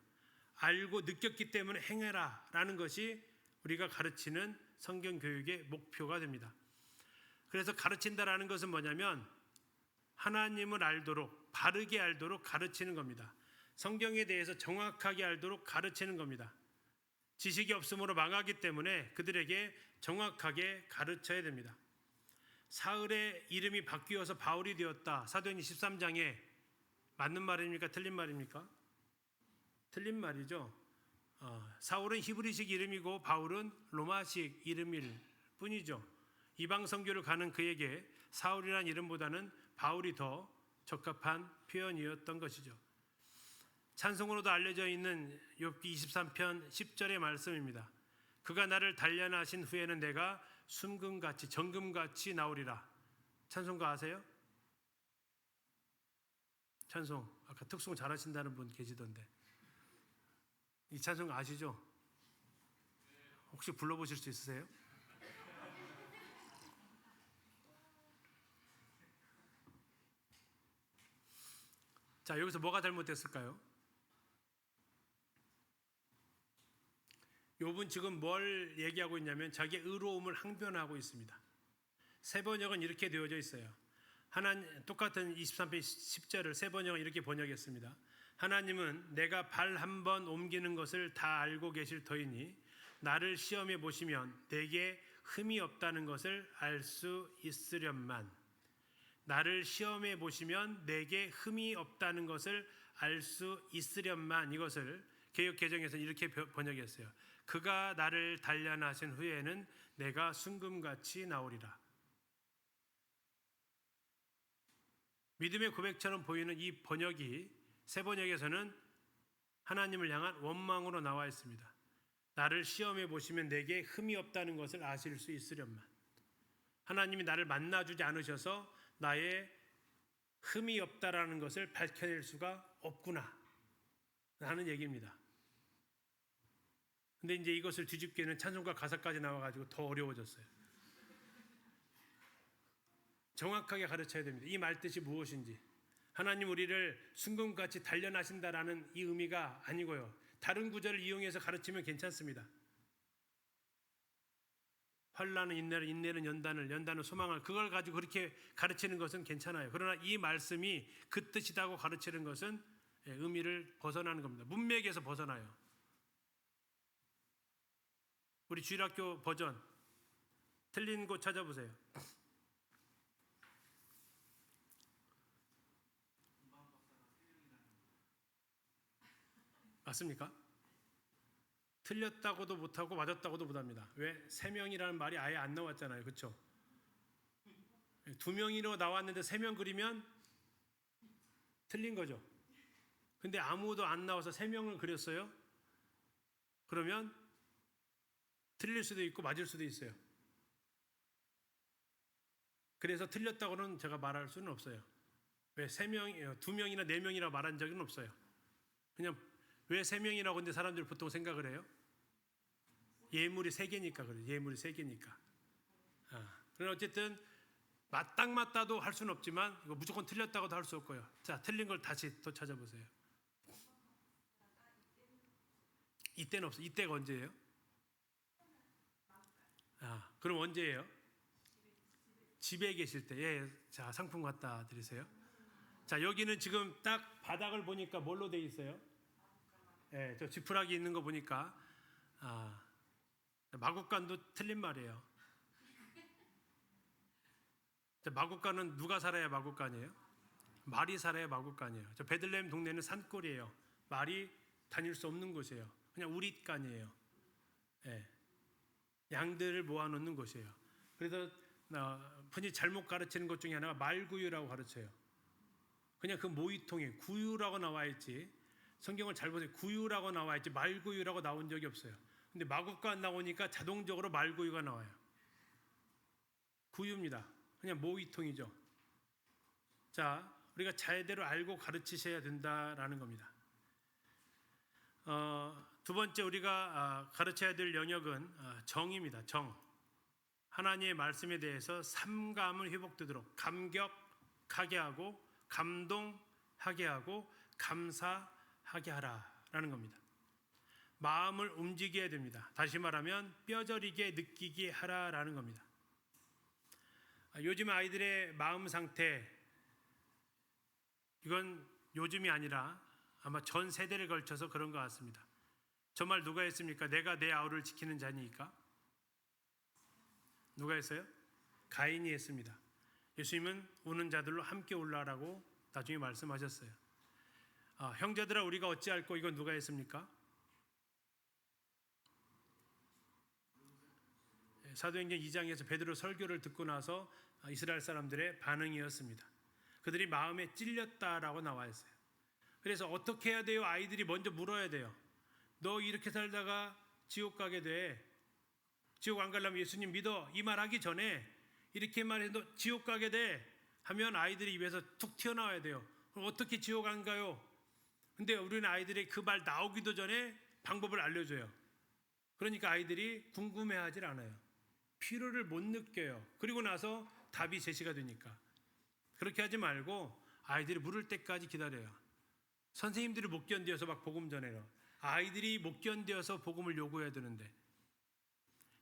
알고 느꼈기 때문에 행해라라는 것이 우리가 가르치는 성경 교육의 목표가 됩니다. 그래서 가르친다라는 것은 뭐냐면 하나님을 알도록, 바르게 알도록 가르치는 겁니다. 성경에 대해서 정확하게 알도록 가르치는 겁니다. 지식이 없으므로 망하기 때문에 그들에게 정확하게 가르쳐야 됩니다. 사울의 이름이 바뀌어서 바울이 되었다. 사도행 13장에 맞는 말입니까? 틀린 말입니까? 틀린 말이죠. 사울은 히브리식 이름이고 바울은 로마식 이름일 뿐이죠. 이방 선교를 가는 그에게 사울이라는 이름보다는 바울이 더 적합한 표현이었던 것이죠. 찬송으로도 알려져 있는 욥기 23편 10절의 말씀입니다. 그가 나를 단련하신 후에는 내가 순금같이 정금같이 나오리라. 찬송가 아세요? 찬송 아까 특송 잘하신다는 분 계시던데 이 찬송 아시죠? 혹시 불러보실 수 있으세요? 자, 여기서 뭐가 잘못됐을까요? 욥은 지금 뭘 얘기하고 있냐면 자기의 의로움을 항변하고 있습니다. 세 번역은 이렇게 되어져 있어요. 똑같은 23편 10절을 세 번역은 이렇게 번역했습니다. 하나님은 내가 발 한 번 옮기는 것을 다 알고 계실 터이니 나를 시험해 보시면 내게 흠이 없다는 것을 알 수 있으련만. 나를 시험해 보시면 내게 흠이 없다는 것을 알 수 있으련만. 이것을 개역 개정에서는 이렇게 번역했어요. 그가 나를 단련하신 후에는 내가 순금같이 나오리라. 믿음의 고백처럼 보이는 이 번역이 세 번역에서는 하나님을 향한 원망으로 나와 있습니다. 나를 시험해 보시면 내게 흠이 없다는 것을 아실 수 있으련만. 하나님이 나를 만나주지 않으셔서 나의 흠이 없다라는 것을 밝혀낼 수가 없구나 라는 얘기입니다. 근데 이제 이것을 뒤집기에는 찬송가 가사까지 나와가지고 더 어려워졌어요. 정확하게 가르쳐야 됩니다. 이 말뜻이 무엇인지. 하나님 우리를 순금같이 단련하신다라는 이 의미가 아니고요. 다른 구절을 이용해서 가르치면 괜찮습니다. 환난은 인내를, 인내는 연단을, 연단은 소망을, 그걸 가지고 그렇게 가르치는 것은 괜찮아요. 그러나 이 말씀이 그 뜻이다고 가르치는 것은 의미를 벗어나는 겁니다. 문맥에서 벗어나요. 우리 주일학교 버전 틀린 곳 찾아보세요. 맞습니까? 틀렸다고도 못하고 맞았다고도 못합니다. 왜? 3명이라는 말이 아예 안 나왔잖아요. 그렇죠? 2명이로 나왔는데 3명 그리면 틀린 거죠. 근데 아무도 안 나와서 3명을 그렸어요. 그러면 틀릴 수도 있고 맞을 수도 있어요. 그래서 틀렸다고는 제가 말할 수는 없어요. 왜 2명이나 4명이라 말한 적은 없어요. 그냥 왜 3명이라고 근데 사람들이 보통 생각을 해요? 예물이 3개니까 그래요. 예물이 3개니까. 그러나 어쨌든 딱 맞다도 할 수는 없지만 이거 무조건 틀렸다고도 할 수 없고요. 자, 틀린 걸 다시 또 찾아보세요. 이때는 없어. 이때가 언제예요? 그럼 언제예요? 집에 계실 때. 예, 자, 상품 갖다 드리세요. 자, 여기는 지금 딱 바닥을 보니까 뭘로 돼 있어요? 예, 저 지푸라기 있는 거 보니까 마국간도 틀린 말이에요. 자, 마국간은 누가 살아야 마국간이에요? 말이 살아야 마국간이에요. 저 베들레헴 동네는 산골이에요. 말이 다닐 수 없는 곳이에요. 그냥 우릿간이에요. 예, 양들을 모아놓는 곳이에요. 그래서 흔히 잘못 가르치는 것 중에 하나가 말구유라고 가르쳐요. 그냥 그 모이통에 구유라고 나와 있지, 성경을 잘 보세요. 구유라고 나와 있지 말구유라고 나온 적이 없어요. 근데 마국간 나오니까 자동적으로 말구유가 나와요. 구유입니다. 그냥 모이통이죠. 자, 우리가 제대로 알고 가르치셔야 된다라는 겁니다. 두 번째 우리가 가르쳐야 될 영역은 정입니다. 정. 하나님의 말씀에 대해서 삼감을 회복되도록 감격하게 하고 감동하게 하고 감사하게 하라라는 겁니다. 마음을 움직여야 됩니다. 다시 말하면 뼈저리게 느끼게 하라라는 겁니다. 요즘 아이들의 마음 상태, 이건 요즘이 아니라 아마 전 세대를 걸쳐서 그런 것 같습니다. 정말 누가 했습니까? 내가 내 아우를 지키는 자니까. 누가 했어요? 가인이 했습니다. 예수님은 우는 자들로 함께 울라라고 나중에 말씀하셨어요. 형제들아 우리가 어찌할꼬, 이건 누가 했습니까? 사도행전 2장에서 베드로 설교를 듣고 나서 이스라엘 사람들의 반응이었습니다. 그들이 마음에 찔렸다라고 나와 있어요. 그래서 어떻게 해야 돼요? 아이들이 먼저 물어야 돼요. 너 이렇게 살다가 지옥 가게 돼. 지옥 안 가려면 예수님 믿어. 이 말하기 전에 이렇게 말해도 지옥 가게 돼 하면 아이들이 입에서 툭 튀어나와야 돼요. 그럼 어떻게 지옥 안 가요? 근데 우리는 아이들이 그 말 나오기도 전에 방법을 알려줘요. 그러니까 아이들이 궁금해하질 않아요. 필요를 못 느껴요. 그리고 나서 답이 제시가 되니까. 그렇게 하지 말고 아이들이 물을 때까지 기다려요. 선생님들이 못 견뎌서 막 복음 전해요. 아이들이 못 견뎌서 복음을 요구해야 되는데.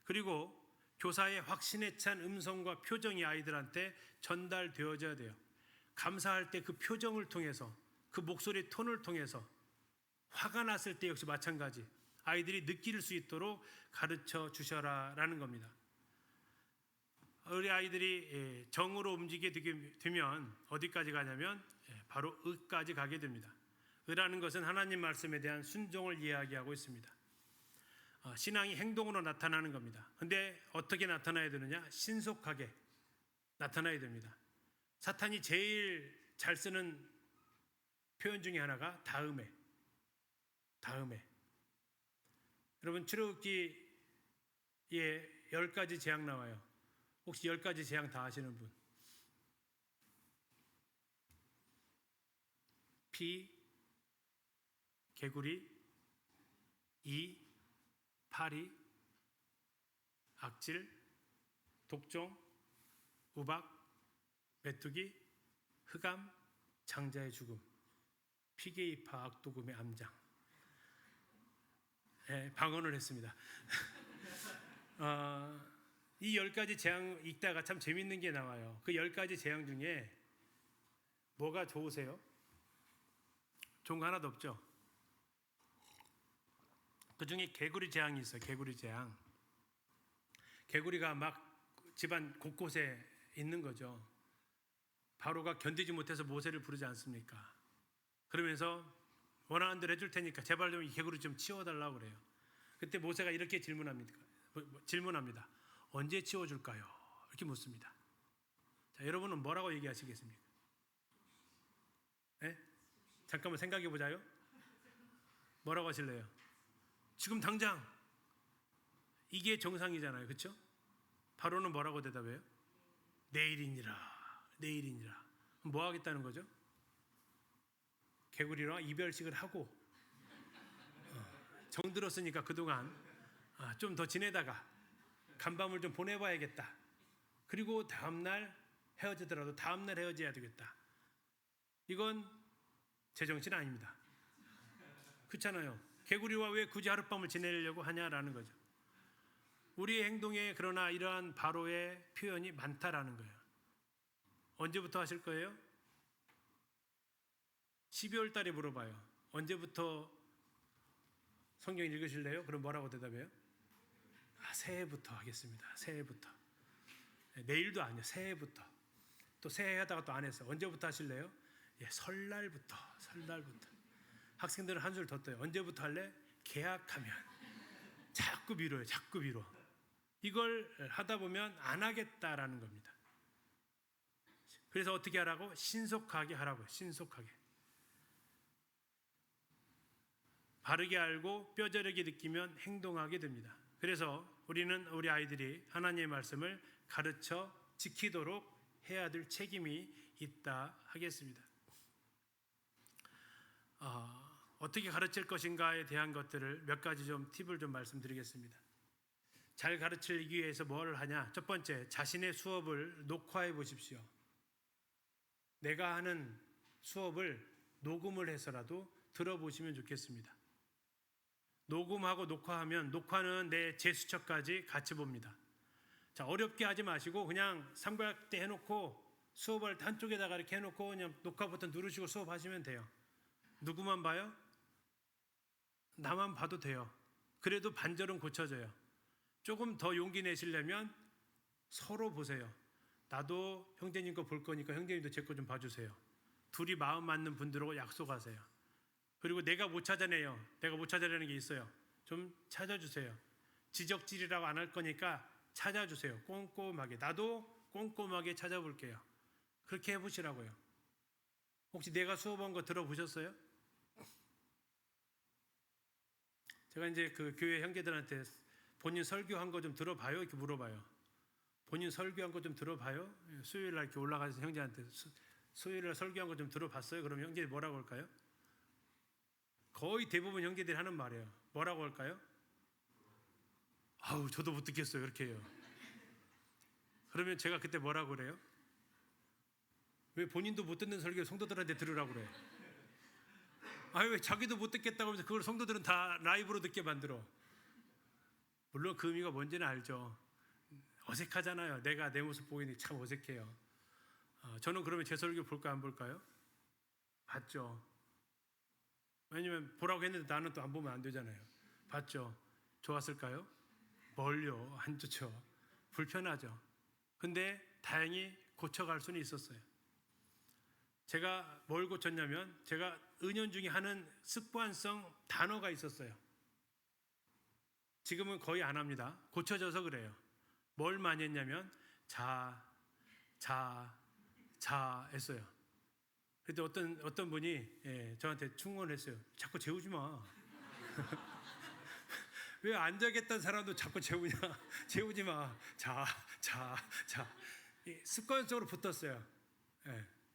그리고 교사의 확신에 찬 음성과 표정이 아이들한테 전달되어져야 돼요. 감사할 때 그 표정을 통해서, 그 목소리의 톤을 통해서, 화가 났을 때 역시 마찬가지 아이들이 느낄 수 있도록 가르쳐 주셔라라는 겁니다. 우리 아이들이 정으로 움직이게 되면 어디까지 가냐면 바로 의까지 가게 됩니다. 의라는 것은 하나님 말씀에 대한 순종을 이야기하고 있습니다. 신앙이 행동으로 나타나는 겁니다. 근데 어떻게 나타나야 되느냐? 신속하게 나타나야 됩니다. 사탄이 제일 잘 쓰는 표현 중에 하나가 다음에. 여러분 출애굽기에 10가지 재앙 나와요. 혹시 10가지 재앙 다 아시는 분? 피, 개구리, 이, 파리, 악질, 독종, 우박, 메뚜기, 흑암, 장자의 죽음, 피게이파, 악도금의 암장. 방언을 했습니다. 이 10가지 재앙 읽다가 참 재밌는 게 나와요. 그 10가지 재앙 중에 뭐가 좋으세요? 좋은 거 하나도 없죠? 그 중에 개구리 재앙이 있어요. 개구리 재앙. 개구리가 막 집안 곳곳에 있는 거죠. 바로가 견디지 못해서 모세를 부르지 않습니까? 그러면서 원하는 대로 해줄 테니까 제발 좀 이 개구리 좀 치워달라고 그래요. 그때 모세가 이렇게 질문합니다. 언제 치워줄까요? 이렇게 묻습니다. 자, 여러분은 뭐라고 얘기하시겠습니까? 네? 잠깐만 생각해 보자요. 뭐라고 하실래요? 지금 당장. 이게 정상이잖아요. 그렇죠? 바로는 뭐라고 대답해요? 내일이니라. 뭐 하겠다는 거죠? 개구리랑 이별식을 하고 정들었으니까 그동안 좀 더 지내다가 간밤을 좀 보내봐야겠다. 그리고 다음날 헤어지더라도 다음날 헤어져야 되겠다. 이건 제정신 아닙니다. 그렇잖아요. 개구리와 왜 굳이 하룻밤을 지내려고 하냐라는 거죠. 우리의 행동에 그러나 이러한 바로의 표현이 많다라는 거예요. 언제부터 하실 거예요? 12월 달에 물어봐요. 언제부터 성경 읽으실래요? 그럼 뭐라고 대답해요? 새해부터 하겠습니다. 새해부터. 내일도 아니요. 새해부터. 또 새해 하다가 또 안 했어. 언제부터 하실래요? 설날부터. 학생들은 한 줄 더 떠요. 언제부터 할래? 계약하면. 자꾸 미뤄요. 자꾸 미뤄. 이걸 하다 보면 안 하겠다라는 겁니다. 그래서 어떻게 하라고? 신속하게 하라고요. 신속하게. 바르게 알고 뼈저리게 느끼면 행동하게 됩니다. 그래서 우리는 우리 아이들이 하나님의 말씀을 가르쳐 지키도록 해야 될 책임이 있다 하겠습니다. 어떻게 가르칠 것인가에 대한 것들을 몇 가지 좀 팁을 좀 말씀드리겠습니다. 잘 가르치기 위해서 뭘 하냐? 첫 번째, 자신의 수업을 녹화해 보십시오. 내가 하는 수업을 녹음을 해서라도 들어보시면 좋겠습니다. 녹음하고 녹화하면 녹화는 내 제스처까지 같이 봅니다. 자, 어렵게 하지 마시고 그냥 삼각대 해놓고 수업을 한쪽에다가 이렇게 해놓고 그냥 녹화 버튼 누르시고 수업하시면 돼요. 누구만 봐요? 나만 봐도 돼요. 그래도 반절은 고쳐져요. 조금 더 용기 내시려면 서로 보세요. 나도 형제님 거 볼 거니까 형제님도 제 거 좀 봐주세요. 둘이 마음 맞는 분들하고 약속하세요. 그리고 내가 못 찾아내요. 내가 못 찾아내는 게 있어요. 좀 찾아주세요. 지적질이라고 안 할 거니까 찾아주세요. 꼼꼼하게. 나도 꼼꼼하게 찾아볼게요. 그렇게 해보시라고요. 혹시 내가 수업한 거 들어보셨어요? 제가 이제 그 교회 형제들한테 본인 설교한 거 좀 들어봐요? 이렇게 물어봐요. 본인 설교한 거 좀 들어봐요? 수요일 날 이렇게 올라가서 형제한테 수요일 날 설교한 거 좀 들어봤어요? 그럼 형제들이 뭐라고 할까요? 거의 대부분 형제들이 하는 말이에요. 뭐라고 할까요? 아우, 저도 못 듣겠어요. 이렇게 해요. 그러면 제가 그때 뭐라고 그래요? 왜 본인도 못 듣는 설교 성도들한테 들으라고 그래? 왜 자기도 못 듣겠다고 하면서 그걸 성도들은 다 라이브로 듣게 만들어? 물론 그 의미가 뭔지는 알죠. 어색하잖아요. 내가 내 모습 보이니 참 어색해요. 저는 그러면 제 설교 볼까요? 안 볼까요? 봤죠. 왜냐면 보라고 했는데 나는 또 안 보면 안 되잖아요. 봤죠. 좋았을까요? 뭘요? 안 좋죠. 불편하죠. 근데 다행히 고쳐갈 수는 있었어요. 제가 뭘 고쳤냐면 제가 은연중에 하는 습관성 단어가 있었어요. 지금은 거의 안 합니다. 고쳐져서 그래요. 뭘 많이 했냐면 자 했어요. 그때 어떤 분이 저한테 충고했어요. 자꾸 재우지 마. 왜 안 자겠다는 사람도 자꾸 재우냐? 재우지 마. 자. 습관적으로 붙었어요.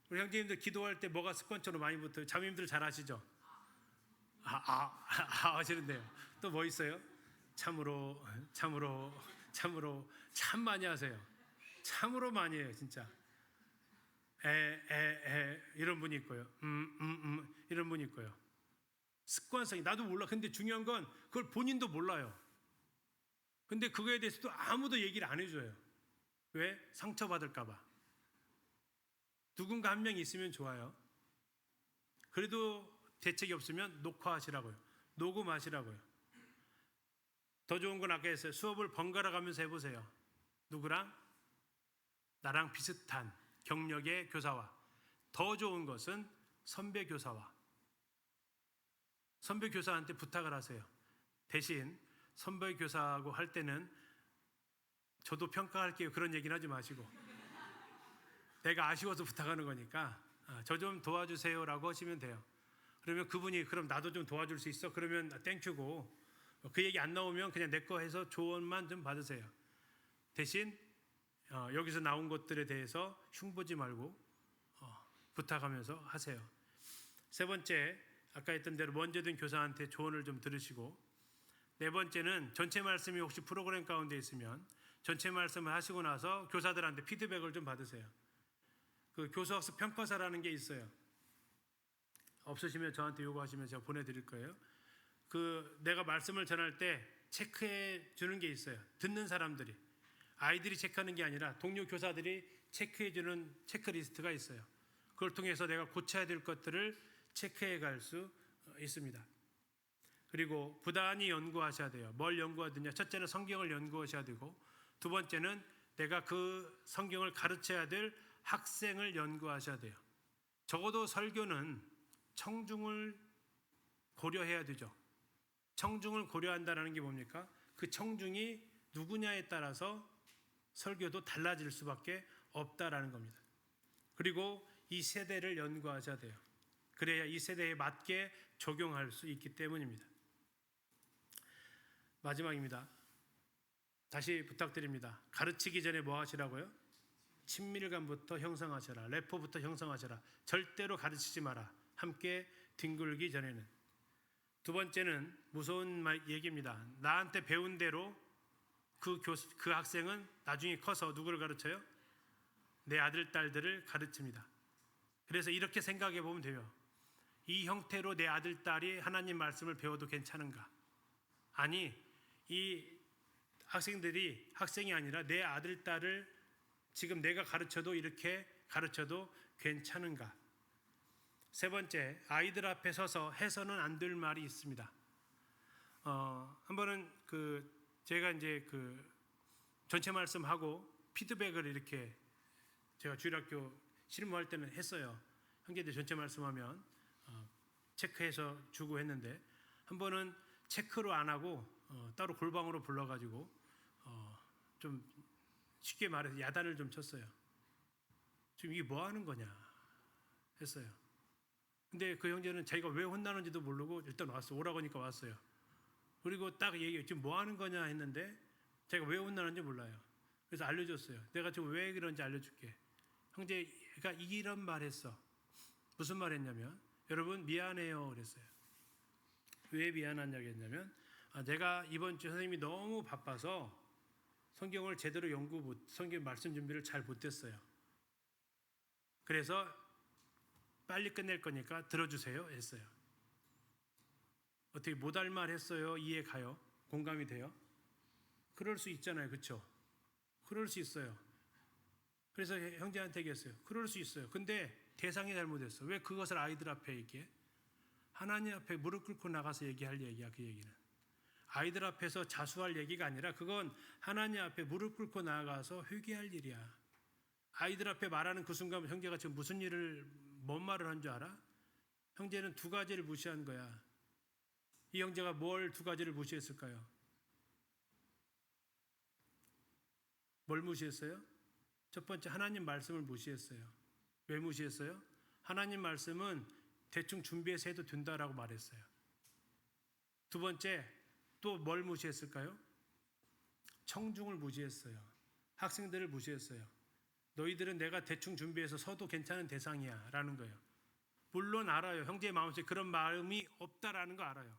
우리 형제님들 기도할 때 뭐가 습관적으로 많이 붙어요? 자매님들 잘 아시죠? 하시는데요. 또 뭐 있어요? 참으로 참 많이 하세요. 참으로 많이 해요, 진짜. 이런 분이 있고요. 이런 분이 있고요. 습관성이 나도 몰라. 근데 중요한 건 그걸 본인도 몰라요. 근데 그거에 대해서도 아무도 얘기를 안 해줘요. 왜? 상처받을까 봐. 누군가 한 명 있으면 좋아요. 그래도 대책이 없으면 녹화하시라고요. 녹음하시라고요. 더 좋은 건 아까 했어요. 수업을 번갈아 가면서 해보세요. 누구랑? 나랑 비슷한 경력의 교사와. 더 좋은 것은 선배 교사와. 선배 교사한테 부탁을 하세요. 대신 선배 교사하고 할 때는 저도 평가할게요. 그런 얘기는 하지 마시고 내가 아쉬워서 부탁하는 거니까 저 좀 도와주세요라고 하시면 돼요. 그러면 그분이 그럼 나도 좀 도와줄 수 있어? 그러면 땡큐고 그 얘기 안 나오면 그냥 내 거 해서 조언만 좀 받으세요. 대신 여기서 나온 것들에 대해서 흉보지 말고 부탁하면서 하세요. 세 번째, 아까 했던 대로 먼저 든 교사한테 조언을 좀 들으시고, 네 번째는 전체 말씀이 혹시 프로그램 가운데 있으면 전체 말씀을 하시고 나서 교사들한테 피드백을 좀 받으세요. 그 교수학습 평가사라는 게 있어요. 없으시면 저한테 요구하시면 제가 보내드릴 거예요. 내가 말씀을 전할 때 체크해 주는 게 있어요. 듣는 사람들이. 아이들이 체크하는 게 아니라 동료 교사들이 체크해 주는 체크리스트가 있어요. 그걸 통해서 내가 고쳐야 될 것들을 체크해 갈 수 있습니다. 그리고 부단히 연구하셔야 돼요. 뭘 연구하느냐? 첫째는 성경을 연구하셔야 되고, 두 번째는 내가 그 성경을 가르쳐야 될 학생을 연구하셔야 돼요. 적어도 설교는 청중을 고려해야 되죠. 청중을 고려한다는 게 뭡니까? 그 청중이 누구냐에 따라서 설교도 달라질 수밖에 없다라는 겁니다. 그리고 이 세대를 연구하셔야 돼요. 그래야 이 세대에 맞게 적용할 수 있기 때문입니다. 마지막입니다. 다시 부탁드립니다. 가르치기 전에 뭐 하시라고요? 친밀감부터 형성하셔라. 래퍼부터 형성하셔라. 절대로 가르치지 마라. 함께 뒹굴기 전에는. 두 번째는 무서운 얘기입니다. 나한테 배운 대로 그 학생은 나중에 커서 누구를 가르쳐요? 내 아들, 딸들을 가르칩니다. 그래서 이렇게 생각해 보면 돼요. 이 형태로 내 아들, 딸이 하나님 말씀을 배워도 괜찮은가? 아니, 이 학생이 아니라 내 아들, 딸을 지금 내가 가르쳐도 이렇게 가르쳐도 괜찮은가? 세 번째, 아이들 앞에 서서 해서는 안 될 말이 있습니다. 한 번은 제가 이제 전체 말씀하고 피드백을 이렇게 제가 주일학교 실무할 때는 했어요. 형제들 전체 말씀하면 체크해서 주고 했는데, 한 번은 체크로 안 하고 따로 골방으로 불러가지고 좀 쉽게 말해서 야단을 좀 쳤어요. 지금 이게 뭐 하는 거냐 했어요. 근데 그 형제는 자기가 왜 혼나는지도 모르고 일단 왔어. 오라고 하니까 왔어요. 그리고 딱 얘기해. 지금 뭐 하는 거냐 했는데 제가 왜 혼나는지 몰라요. 그래서 알려줬어요. 내가 지금 왜 그런지 알려줄게. 형제가 이런 말 했어. 무슨 말 했냐면, 여러분 미안해요 그랬어요. 왜 미안하냐고 했냐면, 내가 이번 주 선생님이 너무 바빠서 성경을 제대로 성경 말씀 준비를 잘 못했어요. 그래서 빨리 끝낼 거니까 들어주세요 했어요. 어떻게 못할 말 했어요? 이해 가요? 공감이 돼요? 그럴 수 있잖아요. 그렇죠? 그럴 수 있어요. 그래서 형제한테 얘기했어요. 그럴 수 있어요. 근데 대상이 잘못했어. 왜 그것을 아이들 앞에 얘기해? 하나님 앞에 무릎 꿇고 나가서 얘기할 얘기야. 그 얘기는 아이들 앞에서 자수할 얘기가 아니라 그건 하나님 앞에 무릎 꿇고 나가서 회개할 일이야. 아이들 앞에 말하는 그 순간 형제가 지금 뭔 말을 한 줄 알아? 형제는 두 가지를 무시한 거야. 이 형제가 뭘 두 가지를 무시했을까요? 뭘 무시했어요? 첫 번째, 하나님 말씀을 무시했어요. 왜 무시했어요? 하나님 말씀은 대충 준비해서 해도 된다라고 말했어요. 두 번째, 또 뭘 무시했을까요? 청중을 무시했어요. 학생들을 무시했어요. 너희들은 내가 대충 준비해서 서도 괜찮은 대상이야 라는 거예요. 물론 알아요. 형제의 마음속에 그런 마음이 없다라는 거 알아요.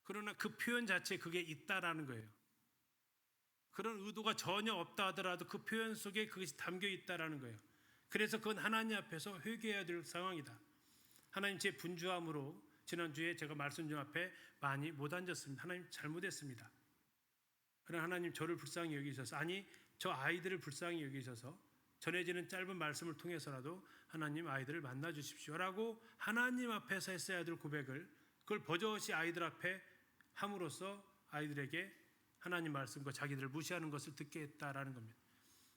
그러나 그 표현 자체에 그게 있다라는 거예요. 그런 의도가 전혀 없다 하더라도 그 표현 속에 그것이 담겨 있다라는 거예요. 그래서 그건 하나님 앞에서 회개해야 될 상황이다. 하나님, 제 분주함으로 지난주에 제가 말씀 중 앞에 많이 못 앉았습니다. 하나님 잘못했습니다. 그러나 하나님 저를 불쌍히 여기셔서, 아니 저 아이들을 불쌍히 여기셔서 전해지는 짧은 말씀을 통해서라도 하나님 아이들을 만나 주십시오라고 하나님 앞에서 했어야 될 고백을, 그걸 버젓이 아이들 앞에 함으로써 아이들에게 하나님 말씀과 자기들을 무시하는 것을 듣게 했다라는 겁니다.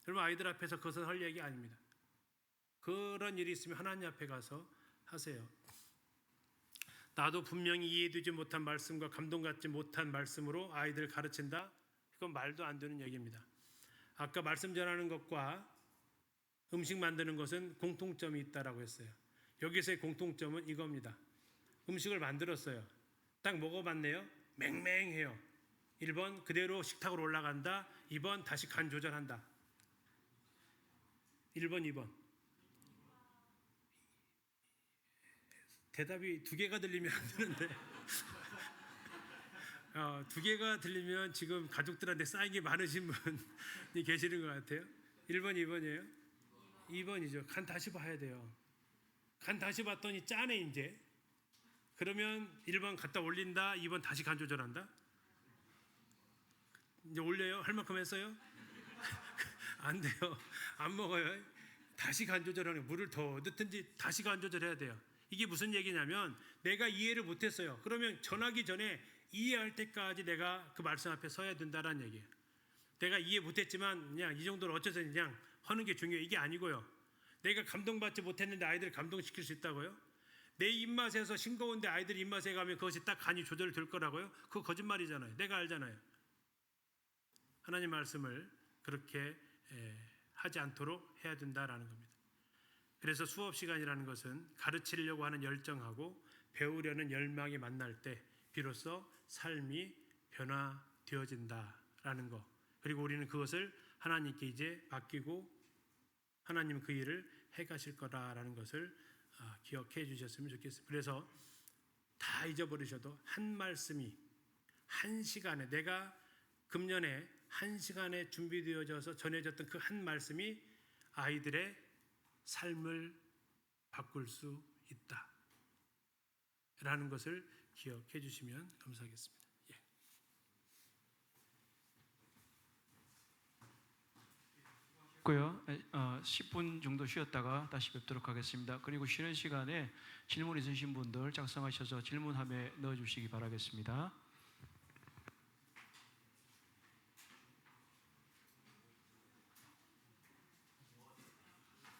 여러분, 아이들 앞에서 그것은 할 얘기 아닙니다. 그런 일이 있으면 하나님 앞에 가서 하세요. 나도 분명히 이해되지 못한 말씀과 감동받지 못한 말씀으로 아이들을 가르친다? 그건 말도 안 되는 얘기입니다. 아까 말씀 전하는 것과 음식 만드는 것은 공통점이 있다라고 했어요. 여기서의 공통점은 이겁니다. 음식을 만들었어요. 딱 먹어봤네요. 맹맹해요. 1번 그대로 식탁으로 올라간다. 2번 다시 간 조절한다. 1번, 2번. 대답이 두 개가 들리면 안 되는데 두 개가 들리면 지금 가족들한테 쌓인 게 많으신 분이 계시는 것 같아요. 1번, 2번이에요? 2번이죠. 간 다시 봐야 돼요. 간 다시 봤더니 짜네 이제. 그러면 1번 갖다 올린다, 2번 다시 간 조절한다. 이제 올려요? 할 만큼 했어요? 안 돼요. 안 먹어요. 다시 간 조절하는, 물을 더 넣든지 다시 간 조절해야 돼요. 이게 무슨 얘기냐면 내가 이해를 못했어요. 그러면 전하기 전에 이해할 때까지 내가 그 말씀 앞에 서야 된다는 얘기예요. 내가 이해 못했지만 그냥 이 정도로 어째서 그냥 하는 게 중요해요. 이게 아니고요. 내가 감동받지 못했는데 아이들을 감동시킬 수 있다고요? 내 입맛에서 싱거운데 아이들 입맛에 가면 그것이 딱 간이 조절될 거라고요? 그거 거짓말이잖아요. 내가 알잖아요. 하나님 말씀을 그렇게 하지 않도록 해야 된다라는 겁니다. 그래서 수업 시간이라는 것은 가르치려고 하는 열정하고 배우려는 열망이 만날 때 비로소 삶이 변화되어진다라는 것. 그리고 우리는 그것을 하나님께 이제 맡기고 하나님 그 일을 해가실 거다라는 것을 기억해 주셨으면 좋겠습니다. 그래서 다 잊어버리셔도 한 말씀이 한 시간에, 내가 금년에 한 시간에 준비되어져서 전해졌던 그 한 말씀이 아이들의 삶을 바꿀 수 있다 라는 것을 기억해 주시면 감사하겠습니다. 예. 고요. 10분 정도 쉬었다가 다시 뵙도록 하겠습니다. 그리고 쉬는 시간에 질문 있으신 분들 작성하셔서 질문함에 넣어주시기 바라겠습니다.